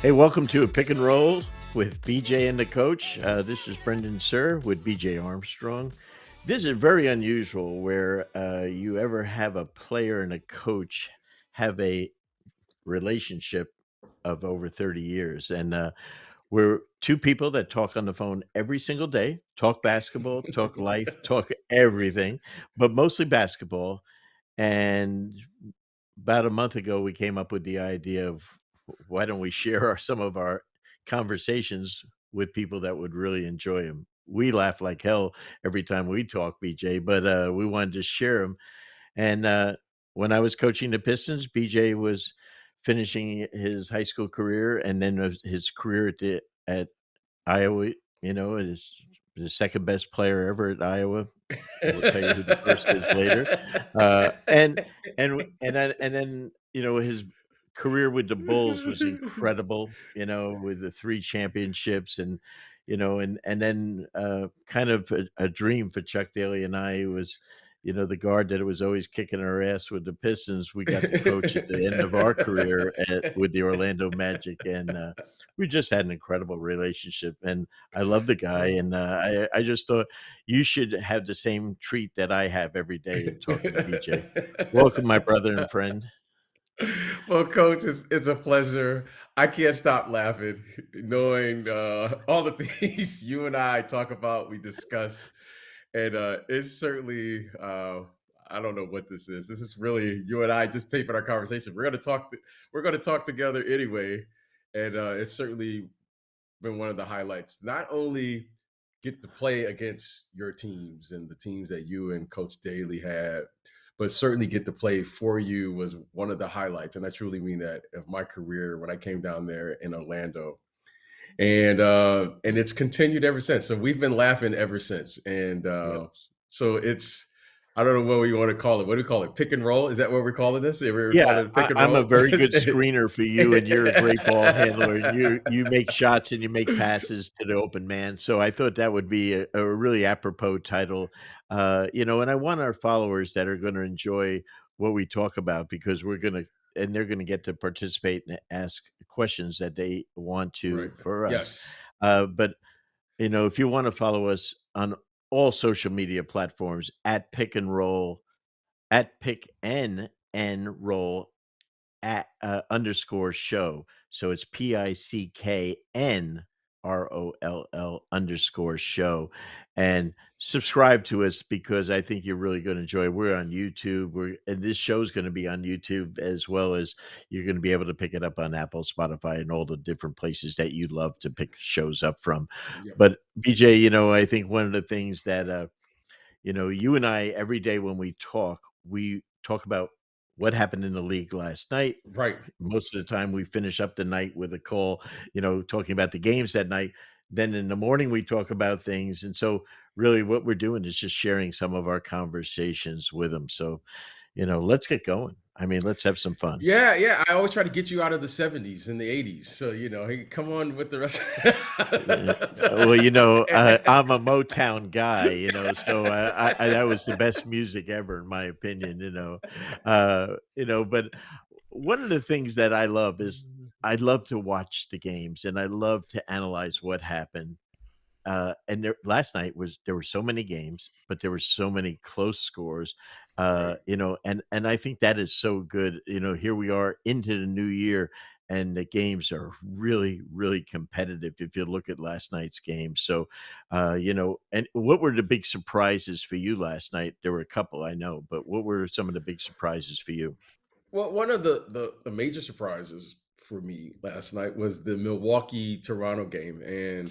Hey, welcome to a pick and roll with BJ and the coach. This is Brendan Sir with BJ Armstrong. This is very unusual where you ever have a player and a coach have a relationship of over 30 years. And we're two people that talk on the phone every single day, talk basketball, talk life, talk everything, but mostly basketball. And about a month ago, we came up with the idea of why don't we share some of our conversations with people that would really enjoy them. We laugh like hell every time we talk, BJ, but we wanted to share them. And when I was coaching the Pistons, BJ was finishing his high school career, and then his career at Iowa. Is the second best player ever at Iowa. We'll tell you who the first is later. And then, his career with the Bulls was incredible, with the 3 championships and then, kind of a dream for Chuck Daly and I was, the guard that was always kicking our ass with the Pistons. We got to coach at the end of our career with the Orlando Magic, and, we just had an incredible relationship, and I love the guy, and, I just thought you should have the same treat that I have every day in talking to BJ. Welcome, my brother and friend. Well, coach, it's a pleasure. I can't stop laughing knowing all the things you and I talk about, we discuss, and it's certainly I don't know what this is. This is really you and I just taping our conversation. We're gonna talk together anyway, and it's certainly been one of the highlights. Not only get to play against your teams and the teams that you and Coach Daly had, but certainly get to play for you was one of the highlights. And I truly mean that of my career when I came down there in Orlando. And it's continued ever since. So we've been laughing ever since. And Yep. so it's I don't know what we want to call it. What do we call it? Pick and roll? Is that what we're calling this? We're Yeah, calling it pick I and I'm a roll? very good screener for you, and you're a great ball handler, and you make shots and you make passes to the open man, so I thought that would be a really apropos title, and I want our followers that are gonna enjoy what we talk about because they're gonna get to participate and ask questions that they want Right. to for us, Yes. but if you wanna follow us on all social media platforms at Pick and Roll, at Pick N Roll at underscore show. So it's PICKNROLL underscore show. And subscribe to us because I think you're really going to enjoy it. We're on YouTube. And this show's going to be on YouTube as well as you're going to be able to pick it up on Apple, Spotify, and all the different places that you love to pick shows up from. Yep. But BJ, I think one of the things that you and I, every day when we talk about what happened in the league last night. Right. Most of the time, we finish up the night with a call, talking about the games that night. Then in the morning, we talk about things. And so, really, what we're doing is just sharing some of our conversations with them. So, let's get going. I mean, let's have some fun. Yeah, yeah. I always try to get you out of the 70s and the 80s. So, hey, come on with the rest. Yeah. Well, I'm a Motown guy, so that was the best music ever, in my opinion. But one of the things that I love is I love to watch the games and I love to analyze what happened. And last night there were so many games, but there were so many close scores. Right. And I think that is so good. Here we are into the new year, and the games are really, really competitive. If you look at last night's game, so and what were the big surprises for you last night? There were a couple, I know, but what were some of the big surprises for you? Well, one of the major surprises for me last night was the Milwaukee Toronto game. And,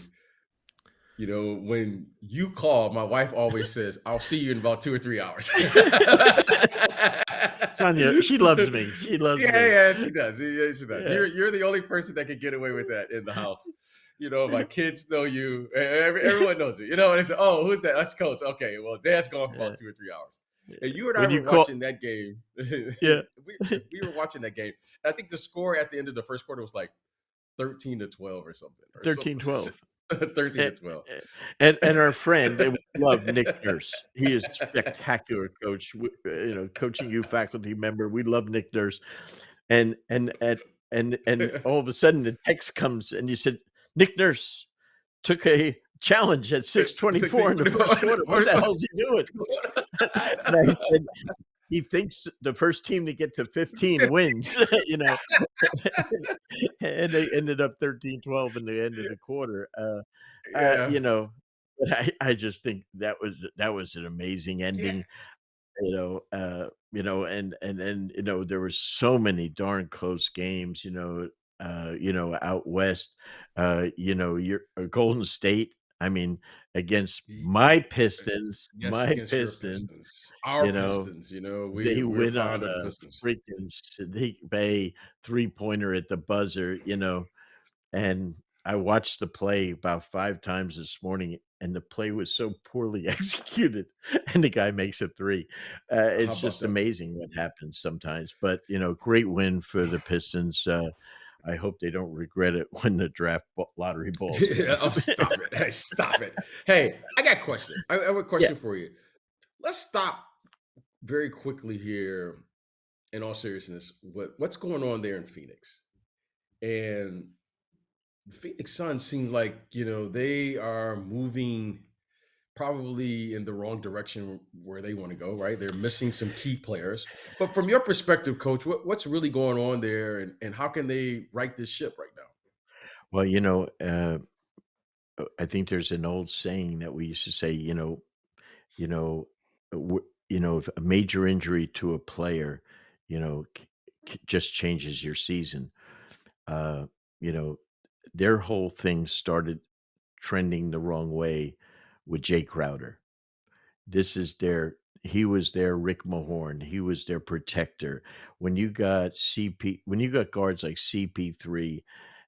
when you call, my wife always says, I'll see you in about 2 or 3 hours. Sonia, she loves me. She loves Yeah, me. yeah, she does. Yeah, she does. Yeah. You're the only person that can get away with that in the house. My kids know you. Everyone knows you. And they say, "Oh, who's that? That's Coach." Okay, well, Dad's gone for Yeah. about 2 or 3 hours. And you and I When were you call watching that game. Yeah. we were watching that game. I think the score at the end of the first quarter was like 13-12 or something, or something. 13-12. 13 And to 12. and our friend, and we love Nick Nurse. He is spectacular coach, coaching you faculty member. We love Nick Nurse. And and all of a sudden the text comes and you said, "Nick Nurse took a challenge at It's 6:24 in the first quarter. What the hell is he doing?" And I said, "He thinks the first team to get to 15 wins," you know? And they ended up 13-12 in the end of the quarter. Yeah. But I just think that was an amazing Yeah. ending, and there were so many darn close games, out west, your Golden State, I mean, against Ye my uh, Pistons, yes, against your Pistons. Our you know, Pistons, you know, they we're win fond on of the a Pistons. freaking Sadiq Bey three-pointer at the buzzer, and I watched the play about 5 times this morning, and the play was so poorly executed, and the guy makes a 3. How It's about just that? amazing what happens sometimes, but, great win for the Pistons. I hope they don't regret it when the draft lottery balls come. Oh, stop it. Hey, stop it. Hey, I got a question. I have a Yeah. question for you. Let's stop very quickly here in all seriousness. What's going on there in Phoenix? And the Phoenix Suns seem like, they are moving probably in the wrong direction where they want to go, right? They're missing some key players. But from your perspective, coach, what's really going on there and how can they right this ship right now? Well, I think there's an old saying that we used to say, you know, if a major injury to a player, just changes your season. Uh, you know, their whole thing started trending the wrong way with Jay Crowder. This is their He was their Rick Mahorn. He was their protector. When you got guards like CP3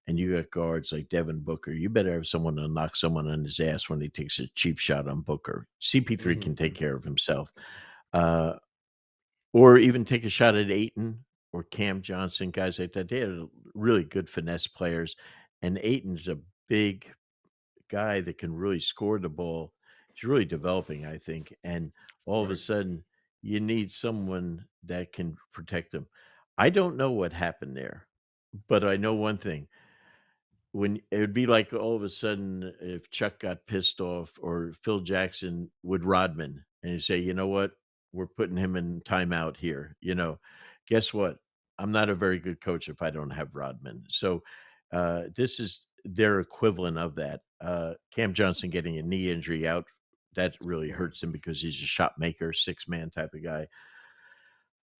and you got guards like Devin Booker, you better have someone to knock someone on his ass when he takes a cheap shot on Booker. CP3 can take Hmm. care of himself. Uh, or even take a shot at Ayton or Cam Johnson, guys like that. They are really good finesse players, and Ayton's a big guy that can really score the ball. He's really developing, I think, and all of a Right. sudden, you need someone that can protect him. I don't know what happened there, but I know one thing. When it would be like all of a sudden if Chuck got pissed off or Phil Jackson would Rodman and he'd say, "You know what? We're putting him in timeout here." Guess what? I'm not a very good coach if I don't have Rodman. So this is their equivalent of that. Cam Johnson getting a knee injury out, that really Right. hurts him because he's a shot maker, six-man type of guy.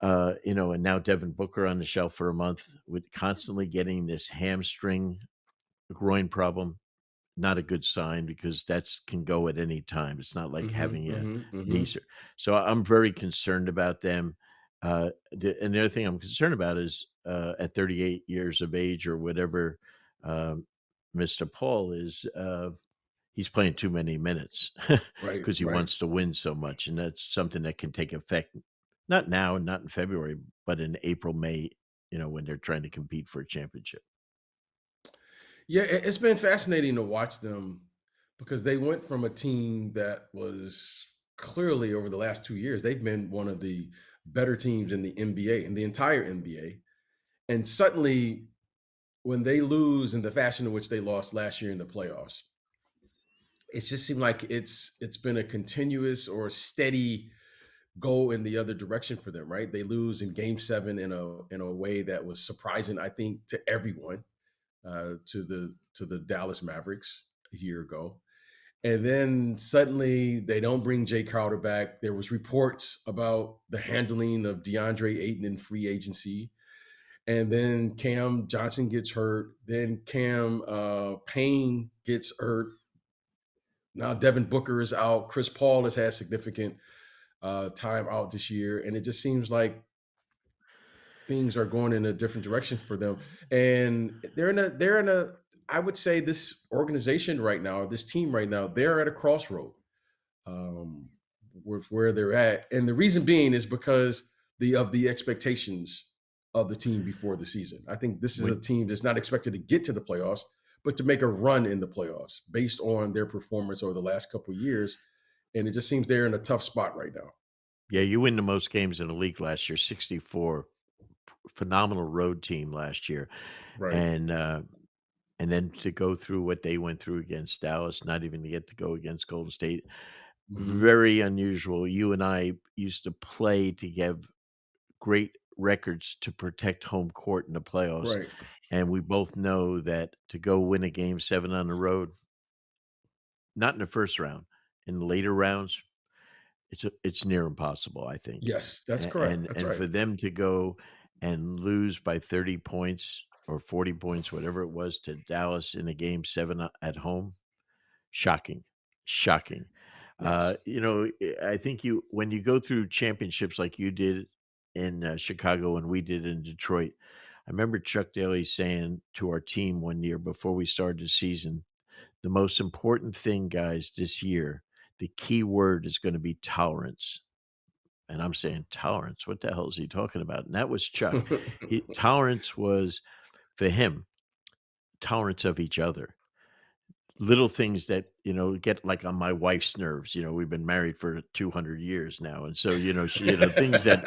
And now Devin Booker on the shelf for a month with constantly getting this hamstring groin problem. Not a good sign because that's can go at any time. It's not like Hmm. having a Hmm. knee Hmm. sur So I'm very concerned about them. The other thing I'm concerned about is, at 38 years of age or whatever, um, Mr. Paul is, he's playing too many minutes Right. because he Right. wants to win so much, and that's something that can take effect, not now, not in February, but in April, May, when they're trying to compete for a championship. Yeah, it's been fascinating to watch them because they went from a team that was clearly over the last 2 years, they've been one of the better teams in the NBA, in the entire NBA. And suddenly, when they lose in the fashion in which they lost last year in the playoffs, it just seemed like it's been a continuous or steady go in the other direction for them, right? They lose in game seven in a way that was surprising, I think, to everyone, to the Dallas Mavericks a year ago. And then suddenly they don't bring Jay Crowder back. There was reports about the handling of DeAndre Ayton in free agency. And then Cam Johnson gets hurt. Then Cam Payne gets hurt. Now Devin Booker is out. Chris Paul has had significant time out this year, and it just seems like things are going in a different direction for them. And they're in a I would say this organization right now, or this team right now, they're at a crossroad um, with where they're at, and the reason being is because the expectations of the team before the season. I think this is a When team that's not expected to get to the playoffs, but to make a run in the playoffs based on their performance over the last couple of years. And it just seems they're in a tough spot right now. Yeah, you win the most games in the league last year, 64. phenomenal road team last year, Right. and, uh, and then to go through what they went through against Dallas, not even to get to go against Golden State, Mhm. very unusual. You and I used to play to give great records to protect home court in the playoffs, Right. and we both know that to go win a game 7 on the road, not in the first round, in the later rounds, it's near impossible, I think. Yes, that's A correct. That's and right. for them to go and lose by 30 points or 40 points, whatever it was, to Dallas in a game 7 at home, shocking, shocking. Yes. I think you when you go through championships like you did in, Chicago and we did in Detroit, I remember Chuck Daly saying to our team one year before we started the season, "The most important thing, guys, this year, the key word is gonna be tolerance." And I'm saying, "Tolerance? What the hell is he talking about?" And that was Chuck. He Tolerance was, for him, tolerance of each other. Little things that, get, like, on my wife's nerves. We've been married for 200 years now, and so, things that,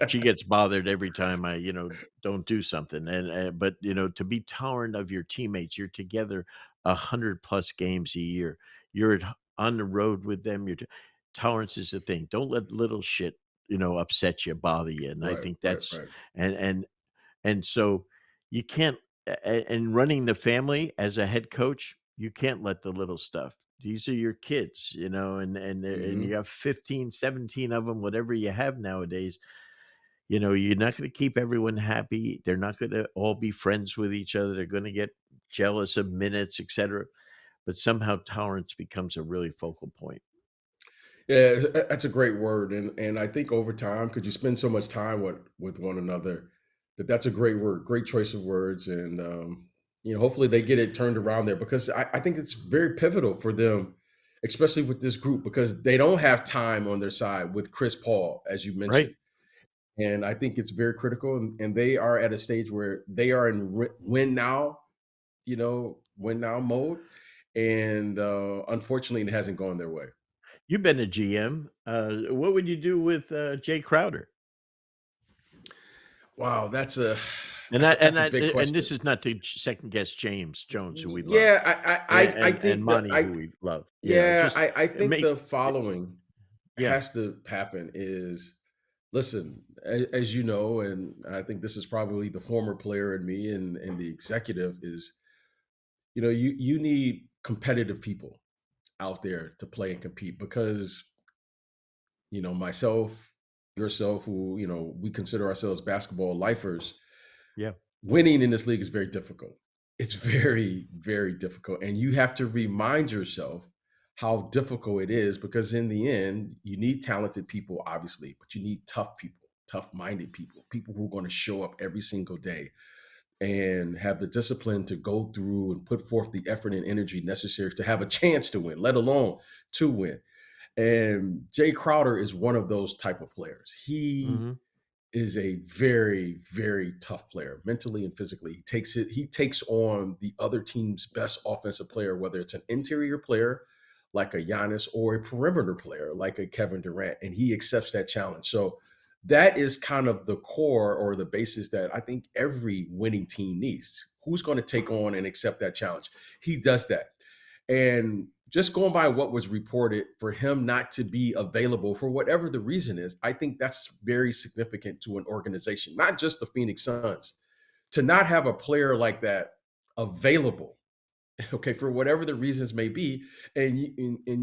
she gets bothered every time I, don't do something, but, to be tolerant of your teammates, you're together 100 plus games a year. You're on the road with them, tolerance is the thing. Don't let little shit, upset you, bother you, and I Right, think right, that's right. and and and so you can't and running the family as a head coach, you can't let the little stuff. These are your kids, and you Mhm. have 15, 17 of them, whatever you have nowadays. You're not going to keep everyone happy. They're not going to all be friends with each other. They're going to get jealous of minutes, etc. But somehow tolerance becomes a really focal point. Yeah, that's a great word, and I think over time, because you spend so much time with one another, that's a great word, great choice of words, and hopefully they get it turned around there because I think it's very pivotal for them, especially with this group, because they don't have time on their side with Chris Paul, as you Right. mentioned, and I think it's very critical, and they are at a stage where they are in win now, win now mode, and unfortunately, it hasn't gone their way. You've been a GM. What would you do with Jay Crowder? Wow, And that's I a and that's a I big and question. this is not to second guess James Jones, who we love, Yeah, I and think that Monty, who we love. yeah, Just I think make the following yeah, has to happen is listen, as you know, and I think this is probably the former player in me and the executive is, you need competitive people out there to play and compete because, myself, yourself, who, we consider ourselves basketball lifers. yeah, Winning in this league is very difficult. It's very, very difficult. And you have to remind yourself how difficult it is because, in the end, you need talented people, obviously, but you need tough people, tough minded people, people who are going to show up every single day and have the discipline to go through and put forth the effort and energy necessary to have a chance to win, let alone to win. And Jay Crowder is one of those type of players. He mhm, is a very, very tough player, mentally and physically. He takes on the other team's best offensive player, whether it's an interior player like a Giannis or a perimeter player like a Kevin Durant, and he accepts that challenge. So that is kind of the core or the basis that I think every winning team needs. Who's going to take on and accept that challenge? He does that. And just going by what was reported, for him not to be available for whatever the reason is, I think that's very significant to an organization, not just the Phoenix Suns. To not have a player like that available, okay, for whatever the reasons may be. And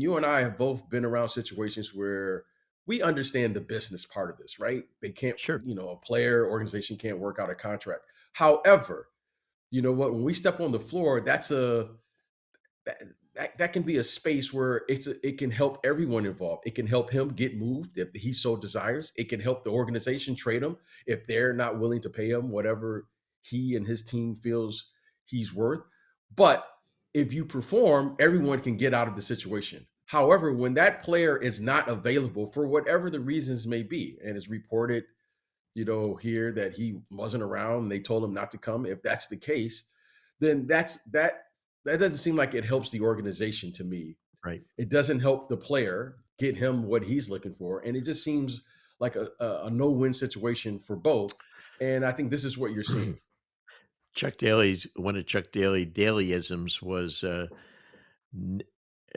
you and I have both been around situations where we understand the business part of this, right? They can't, sure, a player organization can't work out a contract. However, you know what? When we step on the floor, that, that can be a space where it can help everyone involved. It can help him get moved if he so desires. It can help the organization trade him if they're not willing to pay him whatever he and his team feels he's worth. But if you perform, everyone can get out of the situation. However, when that player is not available for whatever the reasons may be, and it's reported, here that he wasn't around and they told him not to come, if that's the case, then that doesn't seem like it helps the organization to me. right. It doesn't help the player get him what he's looking for, and it just seems like a no-win situation for both. And I think this is what you're seeing. Chuck Daly's one of Chuck Dalyisms was, n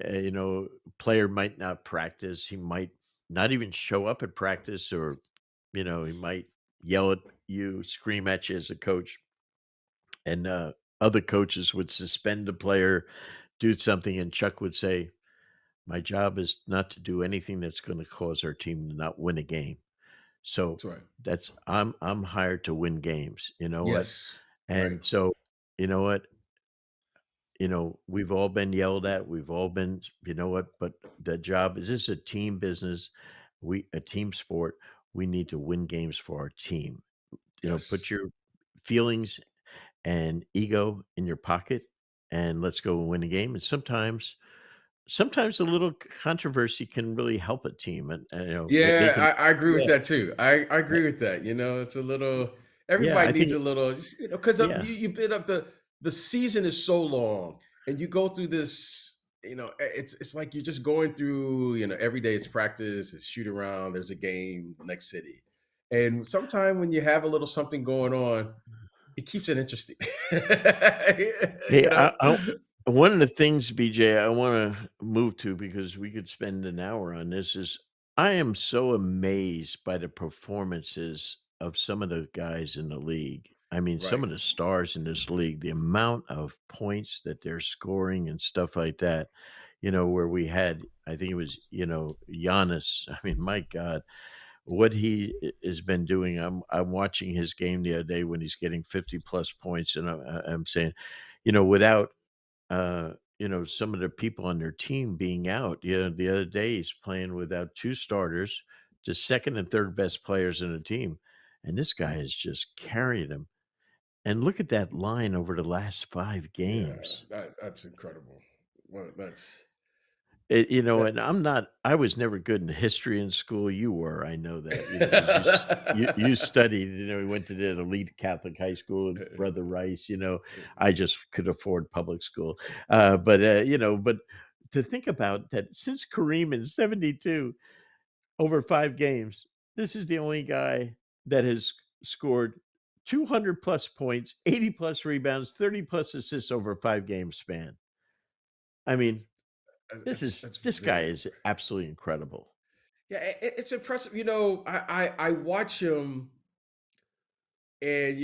you know, player might not practice, he might not even show up at practice or, he might yell at you, scream at you as a coach, and, other coaches would suspend a player, do something, and Chuck would say, "My job is not to do anything that's gonna cause our team to not win a game." So, That's right. that's I'm hired to win games, you know what? Yes. Right. And so, you know what? We've all been yelled at, we've all been you know what? But the job is this is a team business, a team sport, we need to win games for our team. Yes. Put your feelings and ego in your pocket, and let's go and win a game, and sometimes a little controversy can really help a team, and, they can. Yeah, I agree with Yeah, that too. I eh, agree with that. It's a little yeah, everybody I needs think a little, because yeah. you build up the season is so long, and you go through this. It's like you're just going through. Every day it's practice, it's shoot around. There's a game next city, and sometime when you have a little something going on, it keeps it interesting. Hey, you know, one of the things, BJ, I wanna move to because we could spend an hour on this is I am so amazed by the performances of some of the guys in the league. I mean, some right? of the stars in this league, the amount of points that they're scoring and stuff like that, where we had I think it was, Giannis. I mean, my god, what he has been doing. I'm watching his game the other day when he's getting 50 plus points, and I'm saying, without some of the people on their team being out. The other day he's playing without two starters, the second and third best players in the team, and this guy is just carrying them. And look at that line over the last 5 games. Yeah, that's incredible. Well, And that. I was never good in history in school. You were, I know that, because you studied, you went to the elite Catholic high school, Brother Rice, I just could afford public school. But to think about that since Kareem in 72 over 5 games, this is the only guy that has scored 200 plus points, 80 plus rebounds, 30 plus assists over a 5 game span. I mean, That's this guy very is absolutely incredible. yeah. It's impressive. I watch him, and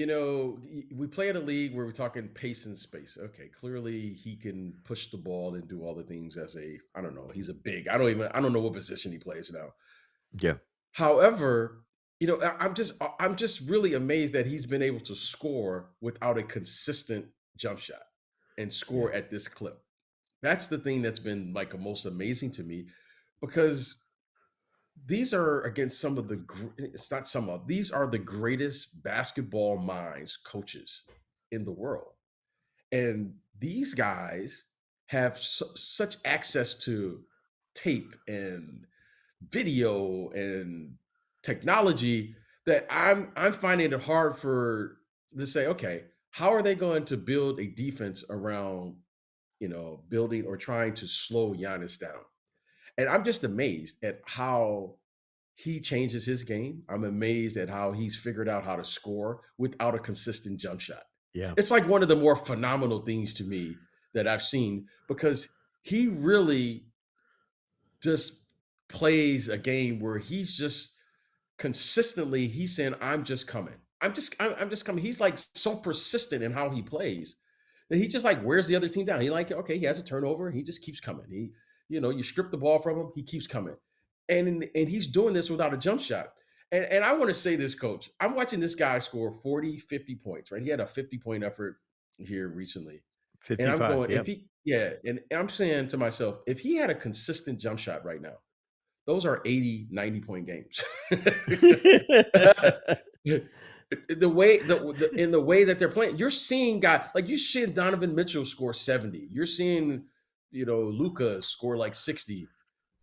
we play in a league where we're talking pace and space. Okay, clearly he can push the ball and do all the things as a I don't know. He's a big. I don't know what position he plays now. Yeah, However, I'm just really amazed that he's been able to score without a consistent jump shot and yeah, score at this clip. That's the thing that's been like the most amazing to me, because these are against some of it's not some of these are the greatest basketball minds, coaches in the world. And these guys have such access to tape and video and technology that I'm finding it hard for to say, okay, how are they going to build a defense around, building or trying to slow Giannis down? And I'm just amazed at how he changes his game. I'm amazed at how he's figured out how to score without a consistent jump shot. yeah, It's like one of the more phenomenal things to me that I've seen, because he really just plays a game where he's just consistently he's saying, I'm just coming. I'm just coming. He's like so persistent in how he plays that he just like wears the other team down. He like, okay, he has a turnover, he just keeps coming. You strip the ball from him, he keeps coming. And he's doing this without a jump shot. And I want to say this, coach. I'm watching this guy score 40, 50 points, right? He had a 50-point effort here recently. And I'm 55, going, if yep. he, yeah, and I'm saying to myself, if he had a consistent jump shot right now, those are 80, 90-point games. In the way that they're playing, you're seeing guys like you're seeing Donovan Mitchell score 70. You're seeing, Luca score like 60.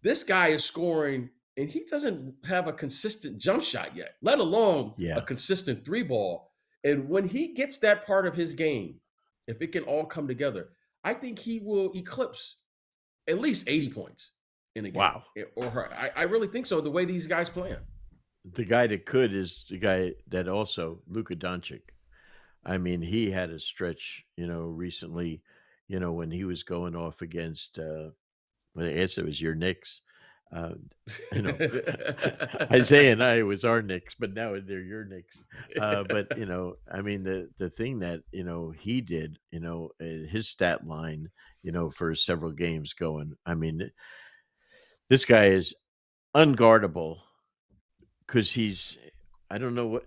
This guy is scoring, and he doesn't have a consistent jump shot yet, let alone a Yeah, consistent three ball. And when he gets that part of his game, if it can all come together, I think he will eclipse at least 80 points in a game. wow. Or I really think so, the way these guys playing. the guy that could is the guy that also Luka Doncic. I mean, he had a stretch, recently, when he was going off against, well, I guess it was your Knicks. Uh, you know, Isaiah and I, it was our Knicks, but now they're your Knicks. But I mean, the thing that he did, his stat line, for several games going. I mean, this guy is unguardable because he's. I don't know what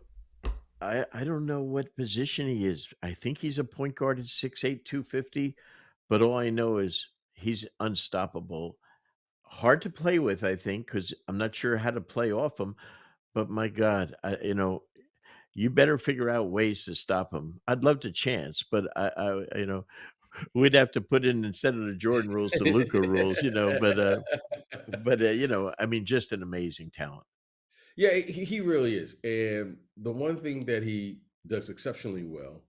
I don't know what position he is. I think he's a point guard at 6'8", 250, but all I know is he's unstoppable. Hard to play with, I think, because I'm not sure how to play off him. But my God, you better figure out ways to stop him. I'd love to chance, but we'd have to put in instead of the Jordan rules, the Luca rules, I mean, just an amazing talent. Yeah, he really is. And the one thing that he does exceptionally well,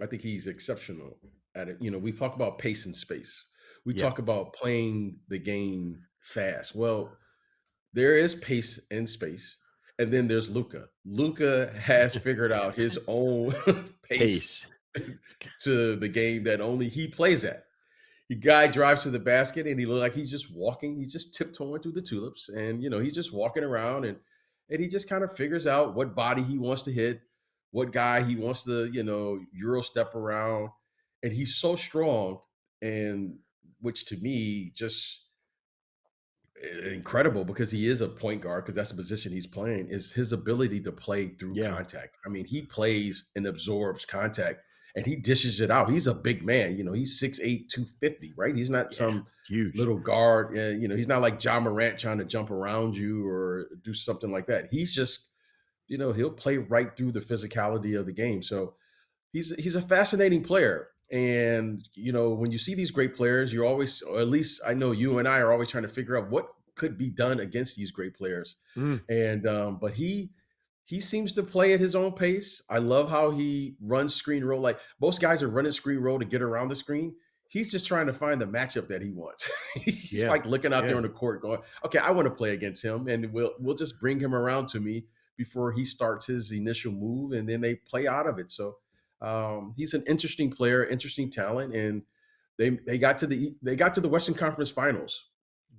I think he's exceptional at it. We talk about pace and space. We Yeah, talk about playing the game fast. Well, there is pace and space, and then there's Luca. Luca has figured out his own pace pace. to the game that only he plays at. The guy drives to the basket and he look like he's just walking, he's just tiptoeing through the tulips, and he's just walking around, and he just kind of figures out what body he wants to hit, what guy he wants to, Euro step around. And he's so strong, and which to me just incredible because he is a point guard because that's the position he's playing is his ability to play through Yeah, contact. I mean, he plays and absorbs contact and he dishes it out. He's a big man, he's 6'8", 250, right? He's not yeah, some huge. little guard. He's not like John Morant trying to jump around you or do something like that. He's just, he'll play right through the physicality of the game. So he's a fascinating player. And when you see these great players, you're always, or at least I know you and I are always trying to figure out what could be done against these great players. Mm, And but he seems to play at his own pace. I love how he runs screen roll. Like most guys are running screen roll to get around the screen. He's just trying to find the matchup that he wants. He's yeah, like looking out there yeah. on the court, going, "Okay, I want to play against him, and we'll just bring him around to me before he starts his initial move, and then they play out of it." So he's an interesting player, interesting talent, and they got to the Western Conference Finals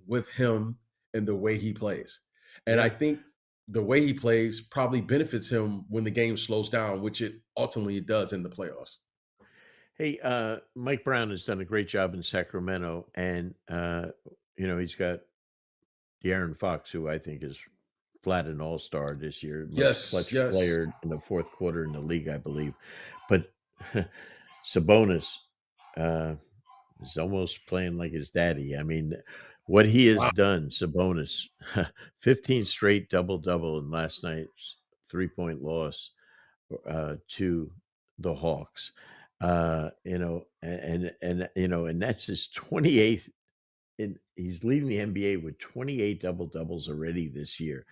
with him and the way he plays. And I Yeah. think the way he plays probably benefits him when the game slows down, which it ultimately does in the playoffs. Hey, Mike Brown has done a great job in Sacramento, and he's got De'Aaron Fox, who I think is flat an all-star this year, most Yes, clutch yes. player in the fourth quarter in the league, I believe. But Sabonis uh, is almost playing like his daddy. I mean, what he has Wow. done, Sabonis, 15 straight double-double in last night's three-point loss to the Hawks. And that's his 28th. And he's leading the NBA with 28 double doubles already this year.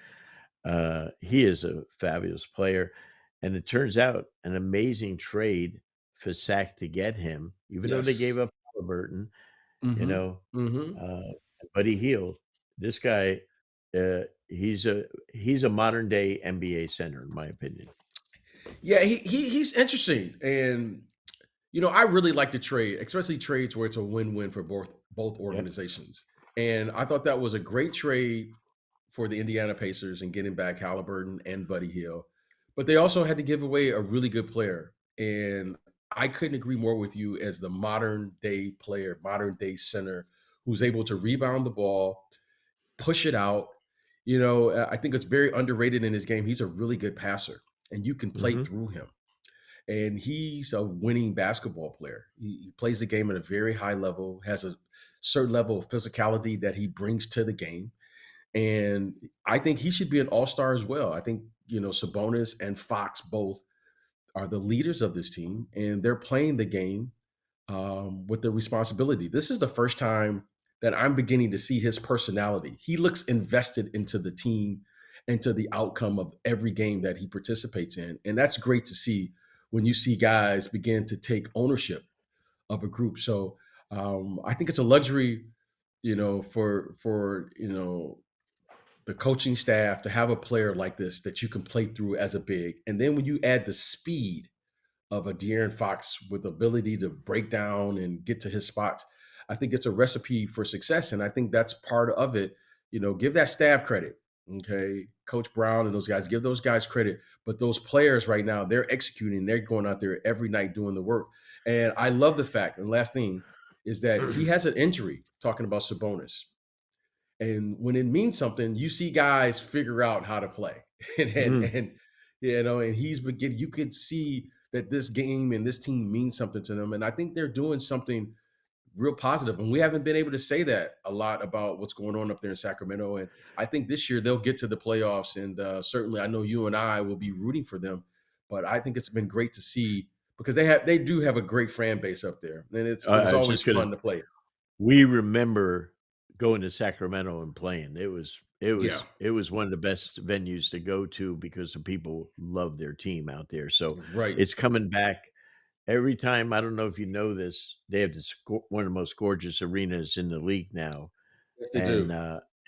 He is a fabulous player, and it turns out an amazing trade for Sack to get him, even though they Yes. gave up Halliburton, you Mhm. know, Mhm. uh, but he healed. This guy, he's a modern day NBA center, in my opinion. Yeah, he's interesting. And I really like to trade, especially trades where it's a win-win for both Yep. organizations. And I thought that was a great trade for the Indiana Pacers and getting back Halliburton and Buddy Hill. But they also had to give away a really good player. And I couldn't agree more with you as the modern day player, modern day center who's able to rebound the ball, push it out. I think it's very underrated in his game. He's a really good passer and you can play Hmm. through him, and he's a winning basketball player. He plays the game at a very high level, has a certain level of physicality that he brings to the game. And I think he should be an all-star as well. I think, Sabonis and Fox both are the leaders of this team, and they're playing the game with the responsibility. This is the first time that I'm beginning to see his personality. He looks invested into the team, into the outcome of every game that he participates in. And that's great to see when you see guys begin to take ownership of a group. So I think it's a luxury, for the coaching staff to have a player like this that you can play through as a big, and then when you add the speed of a De'Aaron Fox with ability to break down and get to his spots, I think it's a recipe for success. And I think that's part of it. Give that staff credit. Okay. Coach Brown and those guys, give those guys credit. But those players right now, they're executing, they're going out there every night doing the work. And I love the fact, and last thing is that he has an injury, talking about Sabonis. And when it means something, you see guys figure out how to play. And he's beginning, you could see that this game and this team means something to them. And I think they're doing something real positive. And we haven't been able to say that a lot about what's going on up there in Sacramento. And I think this year they'll get to the playoffs. And certainly I know you and I will be rooting for them. But I think it's been great to see because they do have a great fan base up there. And it was I was always just gonna fun to play. we remember going to Sacramento and playing. It Yeah, was it was one of the best venues to go to because the people love their team out there. So right. it's coming back every time. I don't know if you know this, they have one of the most gorgeous arenas in the league now. Yes, they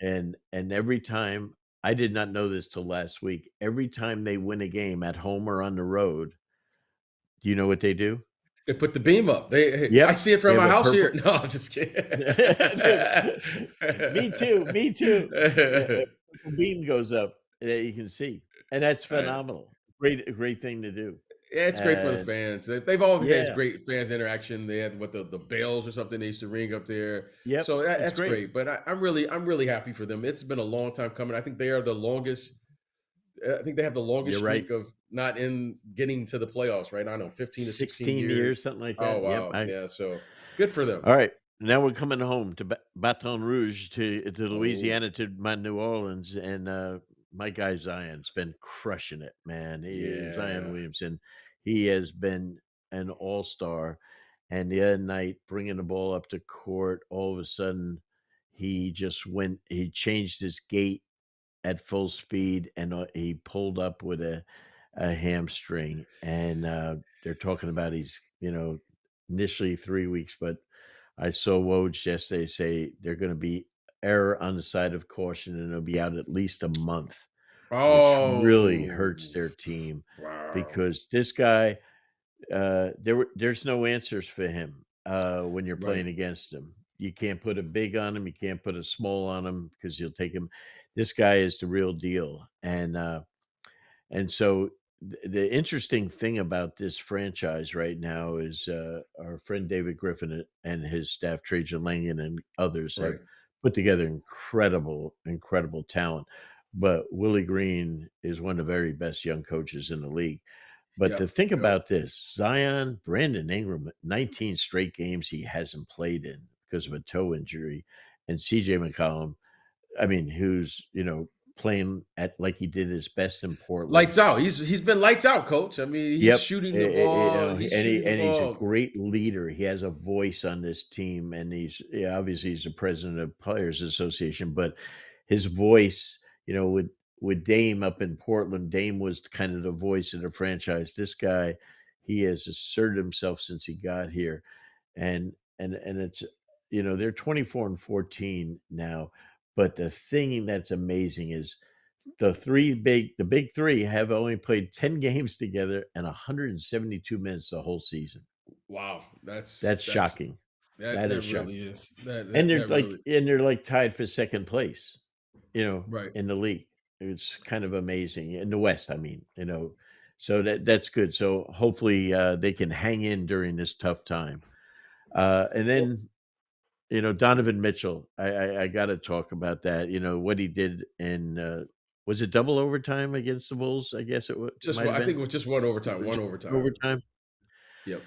And do. every time, I did not know this till last week. Every time they win a game at home or on the road, do you know what they do? They put the beam up. I Yep, see it they from have my a house here. purple. No, I'm just kidding. Me too, me too. Yeah, a purple beam goes up that you can see, and that's Right. phenomenal. Great thing to do. Yeah, it's great for the And fans. They've always had yeah, great fans interaction. They had what the bells or something they used to ring up there. yep, So it's that's great. great. But I'm really happy for them. It's been a long time coming. I think they are the longest. I think they have the longest You're right. streak of not in getting to the playoffs. Right? I don't know, 15 to 16 16 years. years, something like Oh that. Yep, wow, I yeah. So good for them. All right, now we're coming home to Baton Rouge to Oh Louisiana to my New Orleans, and my guy Zion's been crushing it, man. Zion yeah. Williamson, he has been an all star. And the other night, bringing the ball up to court, all of a sudden, he just went. He changed his gait at full speed, and he pulled up with a hamstring. And they're talking about he's initially 3 weeks, but I saw Woj yesterday say they're gonna be error on the side of caution, and it'll be out at least a month, which really hurts Oh their team wow. because this guy, there's no answers for him, when you're Right. playing against him. You can't put a big on him, you can't put a small on him because 'cause you'll take him. This guy is the real deal, and so the interesting thing about this franchise right now is our friend David Griffin and his staff, Trajan Langan and others have Right. put together incredible talent. But Willie Green is one of the very best young coaches in the league. But to Yep. think Yep. about this, Zion, Brandon Ingram, 19 straight games he hasn't played in because of a toe injury, and CJ McCollum, I mean, who's playing at like he did his best in Portland. Lights out. He's been lights out, coach. I mean, he's Yep, shooting the ball. He's and shooting the he's a ball. great leader. He has a voice on this team, and obviously he's the president of Players Association, but his voice, with Dame up in Portland, Dame was kind of the voice of the franchise. This guy, he has asserted himself since he got here, and it's they're 24 and 14 now, but the thing that's amazing is the big 3 have only played 10 games together and 172 minutes the whole season. Wow. That's That's shocking. that That is that really shocking. is. That And that that really they're like tied for 2nd place, right. in the league. It's kind of amazing in the West, I mean, so that's good. So hopefully they can hang in during this tough time. And Well, then Donovan Mitchell, I gotta talk about that, what he did in, was it double overtime against the Bulls? I guess just might have I think been. it was just one Was overtime. it One just overtime. overtime? Yep.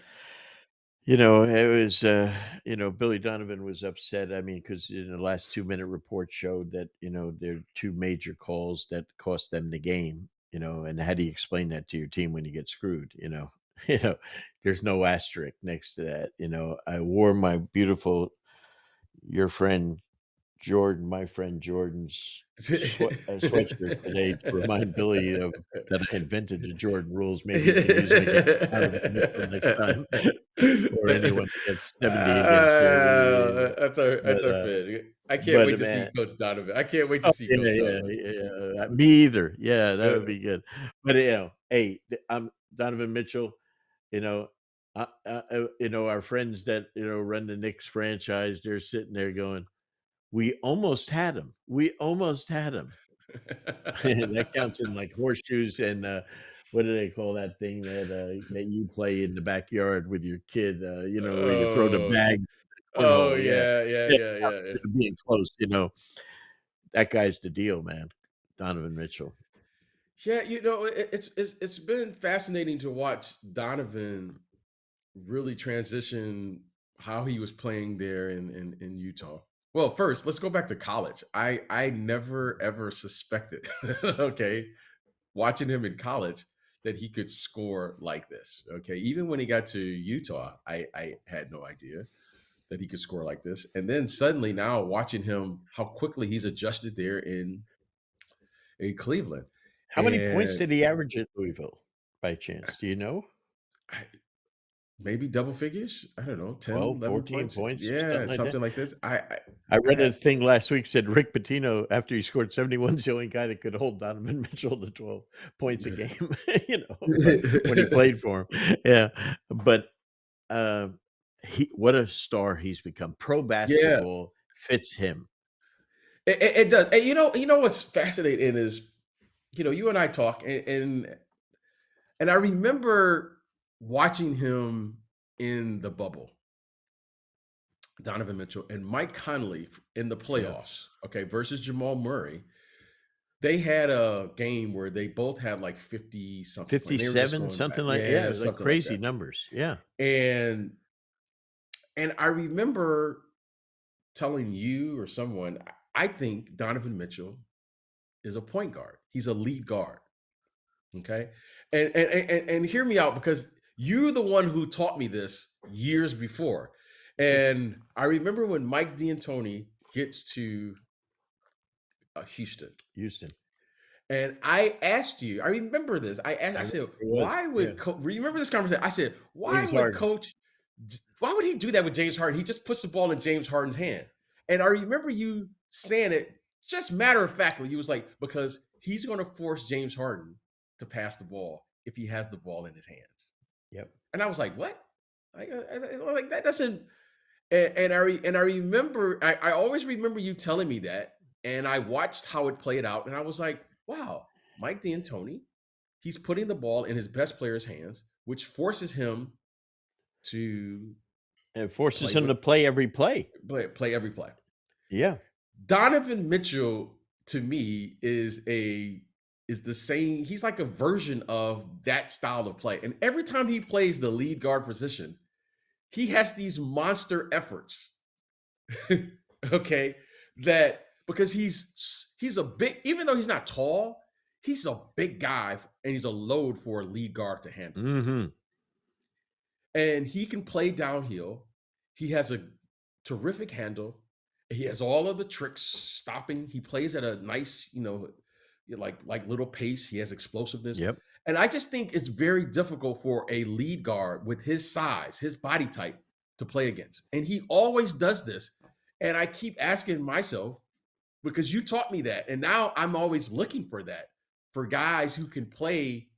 It was, Billy Donovan was upset, I mean, because in the last 2-minute report showed that, there are 2 major calls that cost them the game, and how do you explain that to your team when you get screwed, You know, there's no asterisk next to that, I wore my beautiful your friend Jordan, my friend Jordan's sweatshirt today to remind Billy of that I invented the Jordan rules. Maybe he can use them against Donovan Mitchell next time, or anyone that gets 70 against the That's but, our uh fit. I can't but, wait to see man. Coach Donovan. I can't wait to Oh, see yeah, Coach yeah, Donovan. yeah, me either. Yeah, that would be good. But, hey, Donovan Mitchell, you know, our friends that, run the Knicks franchise, they're sitting there going, "We almost had him. We almost had him." That counts in, like, horseshoes and, what do they call that thing that you play in the backyard with your kid, where you throw the Oh, bag oh, cornhole, yeah. yeah, yeah, Yeah, yeah, counts yeah, yeah. as being close, that guy's the deal, man, Donovan Mitchell. Yeah, it's been fascinating to watch Donovan really transition how he was playing there in Utah. Well, first, let's go back to college. I never ever suspected, okay, watching him in college that he could score like this. Okay, even when he got to Utah, I had no idea that he could score like this. And then suddenly now watching him how quickly he's adjusted there in Cleveland. How many points And did he average at Louisville by chance? Do you know? I, maybe double figures. I don't know, 10, 12, 11 14 points. points, Yeah, something like that? something like this. I I read a had thing last week said Rick Pitino, after he scored 71, is the only guy that could hold Donovan Mitchell to 12 points a game, but when he played for him. Yeah, but, uh, he what a star he's become. Pro yeah, basketball fits him. it does. And you know what's fascinating is, you and I talk, and I remember watching him in the bubble, Donovan Mitchell and Mike Conley in the Yeah. playoffs, okay, versus Jamal Murray. They had a game where they both had like 50 something point. They were just 57, going back. something like Yeah, yeah, like something like crazy that. numbers. Yeah. And I remember telling you or someone, I think Donovan Mitchell is a point guard. He's a lead guard. Okay. And hear me out because you're the one who taught me this years before. And I remember when Mike D'Antoni gets to Houston. Houston. And I asked you, I remember this. I I remember said, it was. why Yeah. would remember this conversation? I said, James Harden. why would he do that with James Harden? He just puts the ball in James Harden's hand. And I remember you saying it just matter of factly. You was like, because he's going to force James Harden to pass the ball if he has the ball in his hands. Yep. And I was like, what? Like that doesn't. And I remember, I always remember you telling me that, and I watched how it played out, and I was like, wow, Mike D'Antoni, he's putting the ball in his best player's hands, which forces him to And it forces play him with to play every play. play every play. Yeah. Donovan Mitchell to me is the same. He's like a version of that style of play, and every time he plays the lead guard position, he has these monster efforts. Okay, that because he's a big, even though he's not tall, he's a big guy and he's a load for a lead guard to handle. Mhm. And he can play downhill. He has a terrific handle. He has all of the tricks stopping. He plays at a nice, like little pace. He has explosiveness. Yep. And I just think it's very difficult for a lead guard with his size, his body type to play against. And he always does this. And I keep asking myself, because you taught me that. And now I'm always looking for that for guys who can play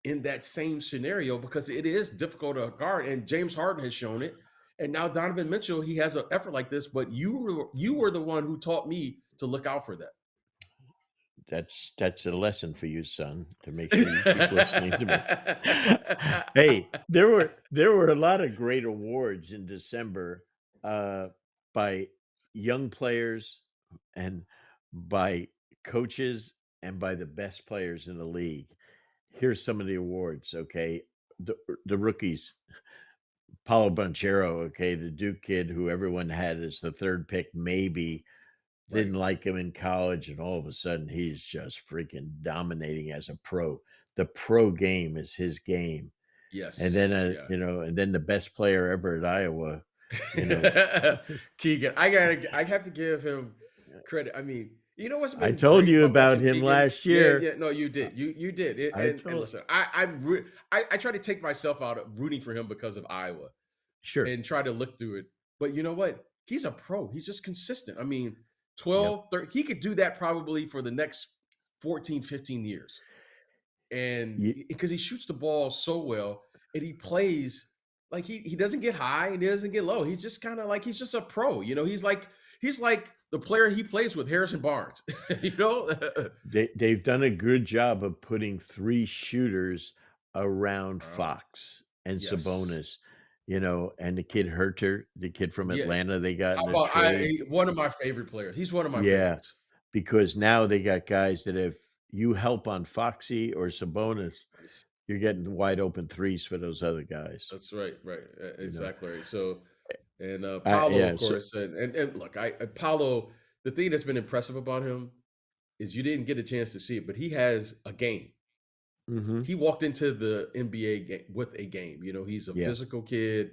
in that same scenario because it is difficult to guard. And James Harden has shown it. And now Donovan Mitchell, he has an effort like this, but you were the one who taught me to look out for that. That's a lesson for you, son, to make sure you keep listening to me. Hey, there were a lot of great awards in December, by young players and by coaches and by the best players in the league. Here's some of the awards, okay? The rookies, Paulo Banchero, okay, the Duke kid who everyone had as the 3rd pick, maybe, Right. didn't like him in college, and all of a sudden, he's just freaking dominating as a pro. The pro game is his game. And then, Yes. Yeah. and then the best player ever at Iowa. you know? Keegan, I have to give him credit. I mean, you know what's I been told great you about about watching him Keegan? last Yeah, year. yeah, no, you did. You did. I And told listen, I try to take myself out of rooting for him because of Iowa Sure. and try to look through it. But you know what? He's a pro. He's just consistent. I mean, Yep. 12, 13, he could do that probably for the next 14, 15 years. And Ye because he shoots the ball so well and he plays like he doesn't get high and he doesn't get low. He's just kind of like he's just a pro. He's like the player he plays with, Harrison Barnes. you know? they've done a good job of putting 3 shooters around uh, Fox and yes. Sabonis, and the kid Herter, the kid from Yeah. Atlanta they got How in a about trade. one of my favorite players. He's one of my Yeah, favorites. because now they got guys that if you help on Foxy or Sabonis, you're getting wide open threes for those other guys, That's right, right, you know? exactly right. So, and I Paulo, of yeah, so course, and look, Paulo. The thing that's been impressive about him is you didn't get a chance to see it, but he has a game. Mhm. He walked into the NBA game with a game. You know, he's a Yeah. physical kid,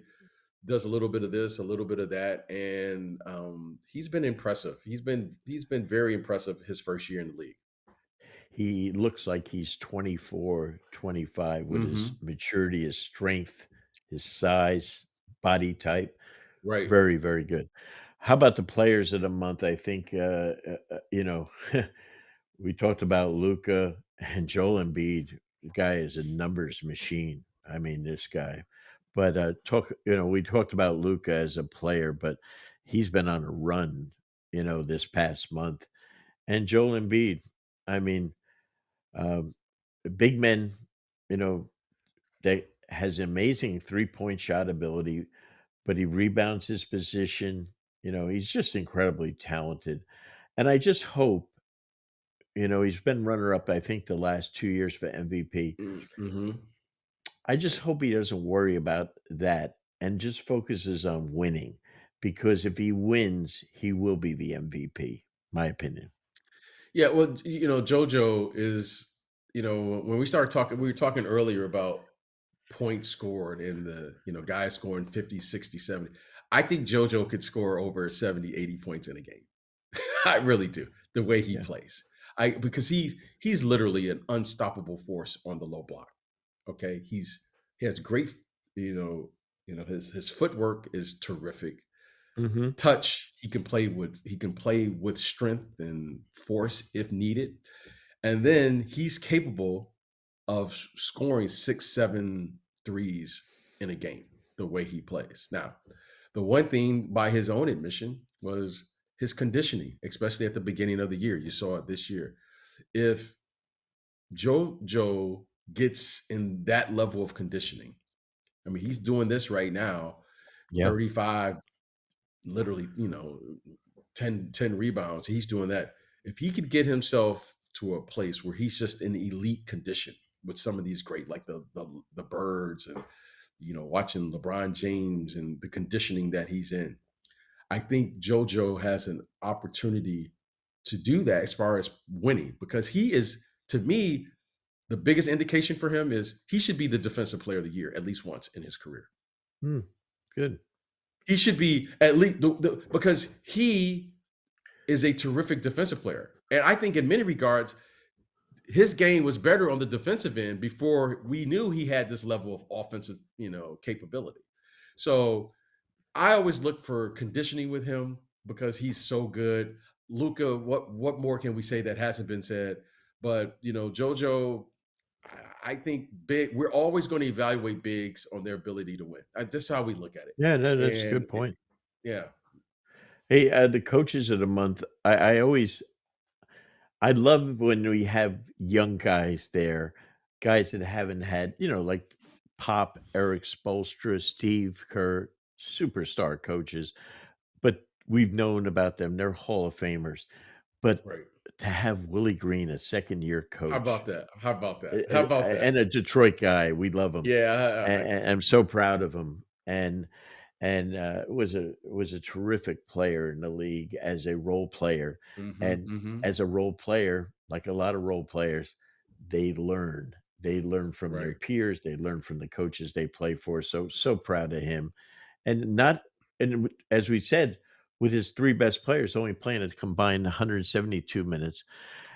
does a little bit of this, a little bit of that, and he's been impressive. He's been very impressive his first year in the league. He looks like he's 24, 25 with his Hmm. maturity, his strength, his size, body type. Right. Very, very good. How about the players of the month? I think, we talked about Luca and Joel Embiid. The guy is a numbers machine. I mean, this guy. But we talked about Luca as a player, but he's been on a run, this past month. And Joel Embiid, I mean, um, big men, you know, that has amazing 3-point shot ability, but he rebounds his position. He's just incredibly talented. And I just hope, he's been runner up, I think, the last 2 years for MVP. Mm-hmm. I just hope he doesn't worry about that and just focuses on winning because if he wins, he will be the MVP, my opinion. Yeah, well, JoJo is, when we started talking, we were talking earlier about points scored and guys scoring 50, 60, 70. I think JoJo could score over 70, 80 points in a game. I really do. The way he Yeah. plays. Because he's literally an unstoppable force on the low block. Okay? He has great, his footwork is terrific. Mhm. Touch, he can play with strength and force if needed. And then he's capable of scoring 6, 7 threes in a game, the way he plays. Now, the one thing by his own admission was his conditioning, especially at the beginning of the year. You saw it this year. If Joe gets in that level of conditioning, I mean, he's doing this right now, Yeah. 35, literally, 10 rebounds. He's doing that. If he could get himself to a place where he's just in elite condition with some of these great, like the birds and watching LeBron James and the conditioning that he's in, I think JoJo has an opportunity to do that as far as winning because he is, to me, the biggest indication for him is he should be the defensive player of the year at least once in his career. Mm, good. He should be at least because he is a terrific defensive player. And I think in many regards, his game was better on the defensive end before we knew he had this level of offensive, capability. So I always look for conditioning with him because he's so good. Luca, what more can we say that hasn't been said? But JoJo, I think big. We're always going to evaluate bigs on their ability to win. That's how we look at it. Yeah, no, that's a And good point. yeah, Hey, the coaches of the month, I love when we have young guys there, guys that haven't had, like Pop, Eric Spoelstra, Steve Kerr, superstar coaches, but we've known about them. They're Hall of Famers. But right. to have Willie Green, a second-year How coach, about that? How about that? How about that? and a Detroit guy, we love him. Yeah, And I'm so proud of him. And was a terrific player in the league as a role player. mhm, And mhm. as a role player, like a lot of role players, they learn. They learn from their Right. peers. They learn from the coaches they play for. So proud of him. And not and as we said, with his 3 best players only playing a combined 172 minutes.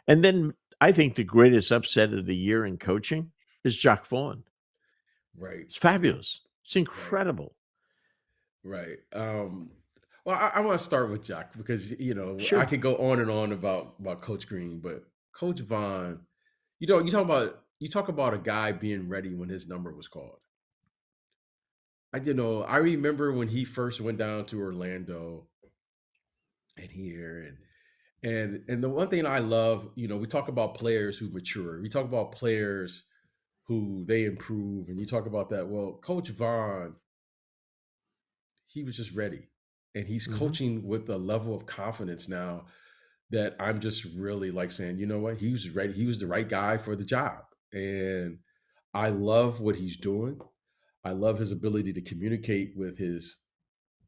And then I think the greatest upset of the year in coaching is Jacque Vaughn. Right, It's fabulous. It's right, incredible. right. Well, I want to start with Jack because I Sure. could go on and on about Coach Green, but Coach Vaughn, you talk about a guy being ready when his number was called. I remember when he first went down to Orlando and here and the one thing I love, we talk about players who mature. We talk about players who they improve, and you talk about that. Well, Coach Vaughn, he was just ready. And he's Mhm. coaching with a level of confidence now that I'm just really like saying, you know what? He was ready. He was the right guy for the job. And I love what he's doing. I love his ability to communicate with his